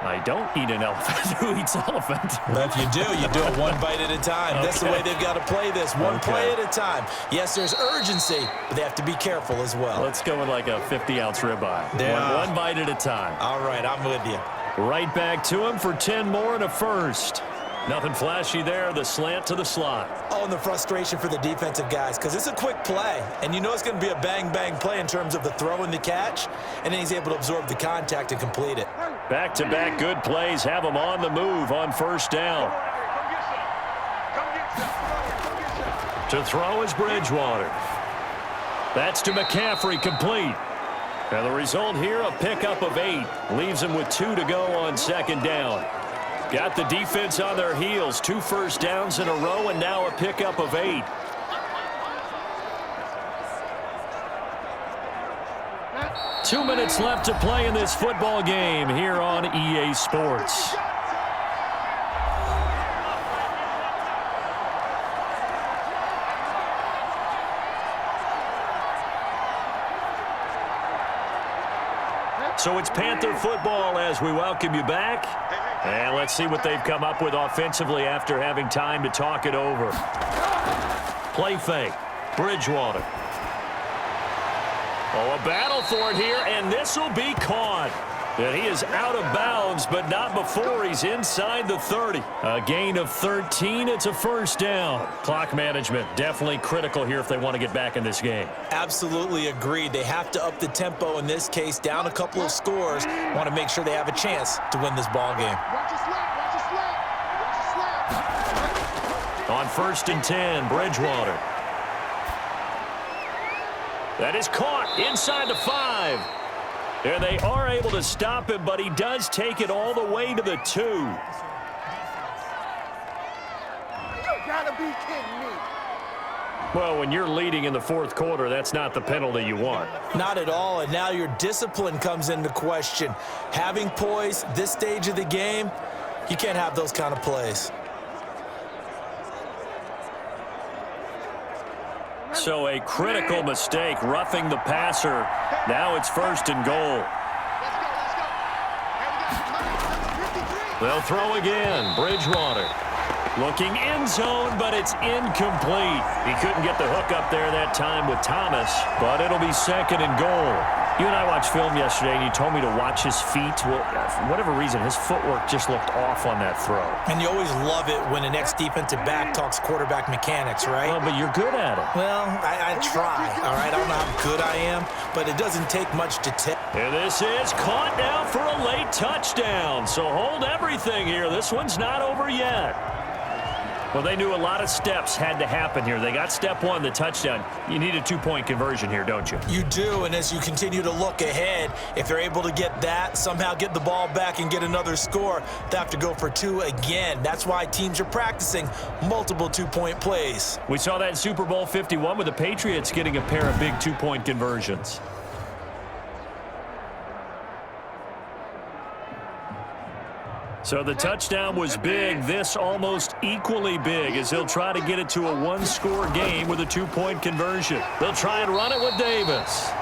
I don't eat an elephant. Who eats elephant? But if you do it one bite at a time. Okay. That's the way they've got to play this, one play at a time. Yes, there's urgency, but they have to be careful as well. Let's go with like a 50-ounce ribeye. Yeah. One bite at a time. All right, I'm with you. Right back to him for 10 more and a first. Nothing flashy there, the slant to the slot. Oh, and the frustration for the defensive guys, because it's a quick play, and you know it's going to be a bang-bang play in terms of the throw and the catch, and then he's able to absorb the contact and complete it. Back-to-back good plays have him on the move on first down. To throw is Bridgewater. That's to McCaffrey, complete. And the result here, a pickup of 8. Leaves him with 2 to go on second down. Got the defense on their heels. 2 first downs in a row, and now a pickup of 8. Two minutes left to play in this football game here on EA Sports. So it's Panther football as we welcome you back. And let's see what they've come up with offensively after having time to talk it over. Play fake. Bridgewater. Oh, a battle for it here, and this will be caught. And he is out of bounds, but not before he's inside the 30. A gain of 13. It's a first down. Clock management definitely critical here if they want to get back in this game. Absolutely agreed. They have to up the tempo in this case, down a couple of scores. Want to make sure they have a chance to win this ball game. On 1st and 10, Bridgewater. That is caught inside the 5. And they are able to stop him, but he does take it all the way to the 2. You gotta be kidding me. Well, when you're leading in the 4th quarter, that's not the penalty you want. Not at all, and now your discipline comes into question. Having poise this stage of the game, you can't have those kind of plays. So a critical mistake, roughing the passer. Now it's 1st and goal. Let's go. Here we go. They'll throw again. Bridgewater looking end zone, but it's incomplete. He couldn't get the hook up there that time with Thomas, but it'll be 2nd and goal. You and I watched film yesterday, and you told me to watch his feet. Well, for whatever reason, his footwork just looked off on that throw. And you always love it when an ex-defensive back talks quarterback mechanics, right? Well, but you're good at it. Well, I try, all right? I don't know how good I am, but it doesn't take much to tell. And this is caught now for a late touchdown. So hold everything here. This one's not over yet. Well, they knew a lot of steps had to happen here. They got step 1, the touchdown. You need a 2-point conversion here, don't you? You do, and as you continue to look ahead, if they're able to get that, somehow get the ball back and get another score, they have to go for 2 again. That's why teams are practicing multiple 2-point plays. We saw that in Super Bowl 51 with the Patriots getting a pair of big 2-point conversions. So the touchdown was big. This almost equally big as he'll try to get it to a 1-score game with a 2-point conversion. They'll try and run it with Davis.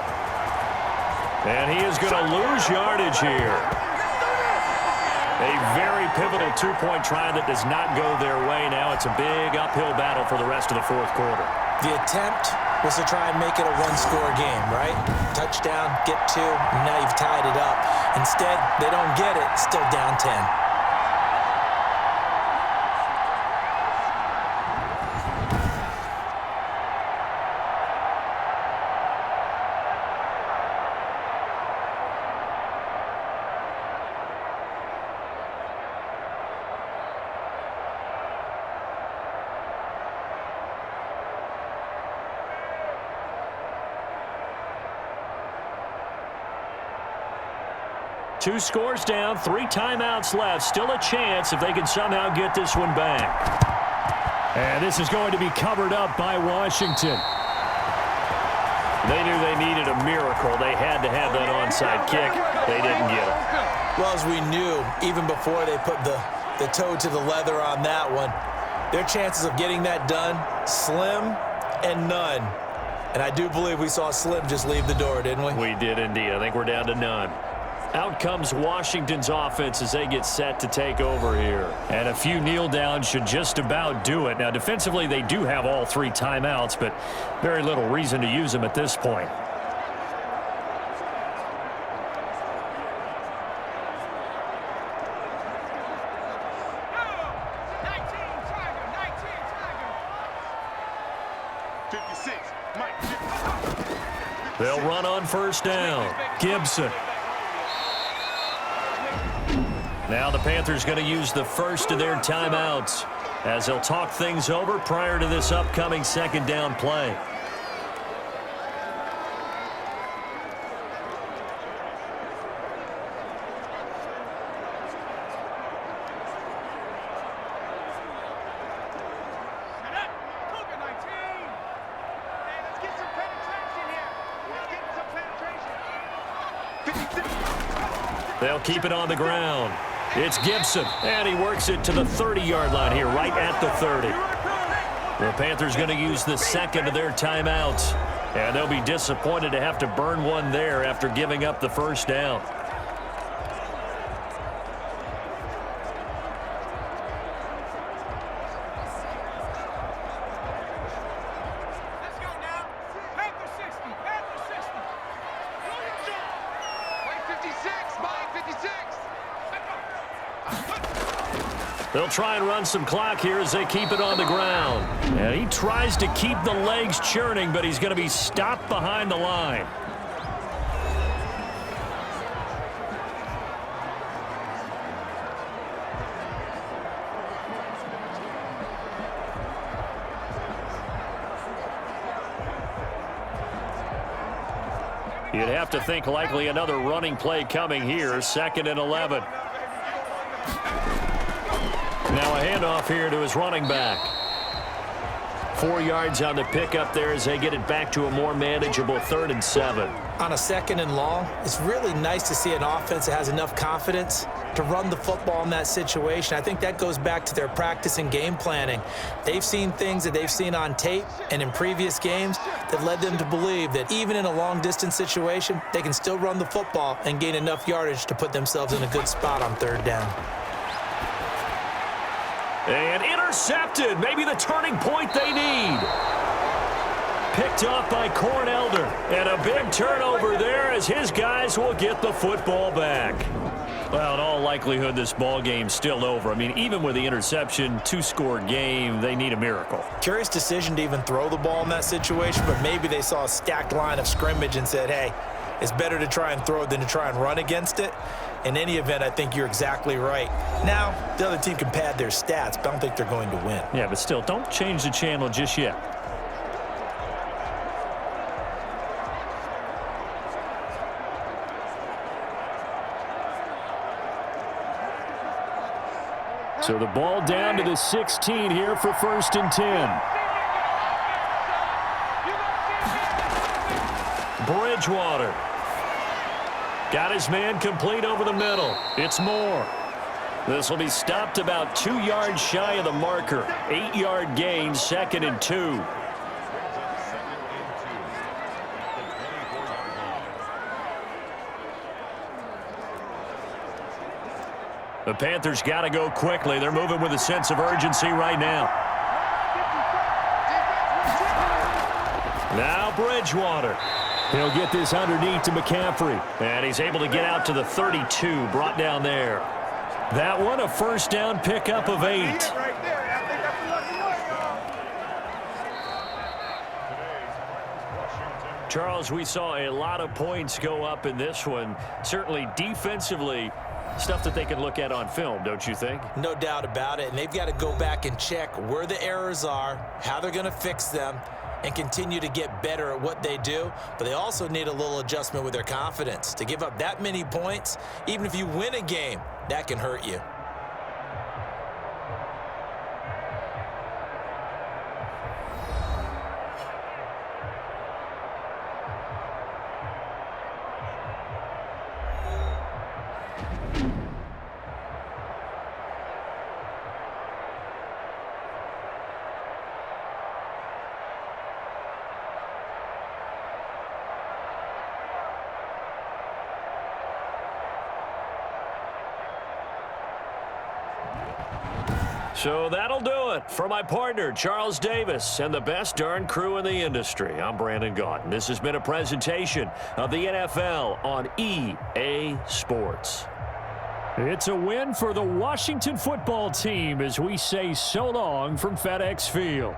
And he is going to lose yardage here. A very pivotal 2-point try that does not go their way. Now it's a big uphill battle for the rest of the 4th quarter. The attempt was to try and make it a 1-score game, right? Touchdown, get 2, now you've tied it up. Instead, they don't get it, still down 10. Two scores down, 3 timeouts left. Still a chance if they can somehow get this one back. And this is going to be covered up by Washington. They knew they needed a miracle. They had to have that onside kick. They didn't get it. Well, as we knew, even before they put the toe to the leather on that one, their chances of getting that done, slim and none. And I do believe we saw Slim just leave the door, didn't we? We did indeed. I think we're down to none. Out comes Washington's offense as they get set to take over here. And a few kneel downs should just about do it. Now, defensively, they do have all 3 timeouts, but very little reason to use them at this point. They'll run on 1st down. Gibson. Now the Panthers going to use the first of their timeouts as they'll talk things over prior to this upcoming 2nd down play. They'll keep it on the ground. It's Gibson, and he works it to the 30-yard line here, right at the 30. The Panthers going to use the 2nd of their timeouts, and they'll be disappointed to have to burn one there after giving up the 1st down. They'll try and run some clock here as they keep it on the ground. And he tries to keep the legs churning, but he's going to be stopped behind the line. You'd have to think likely another running play coming here, 2nd and 11. Now a handoff here to his running back. 4 yards on the pickup there as they get it back to a more manageable 3rd and 7. On a 2nd and long, it's really nice to see an offense that has enough confidence to run the football in that situation. I think that goes back to their practice and game planning. They've seen things that they've seen on tape and in previous games that led them to believe that even in a long-distance situation, they can still run the football and gain enough yardage to put themselves in a good spot on third down. And intercepted. Maybe the turning point they need. Picked off by Cornelder. And a big turnover there as his guys will get the football back. Well, in all likelihood, this ball game's still over. I mean, even with the interception, two-score game, they need a miracle. Curious decision to even throw the ball in that situation, but maybe they saw a stacked line of scrimmage and said, hey, it's better to try and throw than to try and run against it. In any event, I think you're exactly right. Now, the other team can pad their stats, but I don't think they're going to win. Yeah, but still, don't change the channel just yet. So the ball down to the 16 here for 1st and 10. Bridgewater. Got his man complete over the middle. It's Moore. This will be stopped about 2 yards shy of the marker. 8-yard gain, 2nd and 2. The Panthers got to go quickly. They're moving with a sense of urgency right now. Now Bridgewater. He'll get this underneath to McCaffrey. And he's able to get out to the 32, brought down there. That one, a first down pickup of 8. Right there. I think that's a lucky one. Charles, we saw a lot of points go up in this one. Certainly defensively, stuff that they can look at on film, don't you think? No doubt about it, and they've got to go back and check where the errors are, how they're going to fix them, and continue to get better at what they do. But they also need a little adjustment with their confidence. To give up that many points, even if you win a game, that can hurt you. So that'll do it for my partner, Charles Davis, and the best darn crew in the industry. I'm Brandon Gaudin. This has been a presentation of the NFL on EA Sports. It's a win for the Washington football team as we say so long from FedEx Field.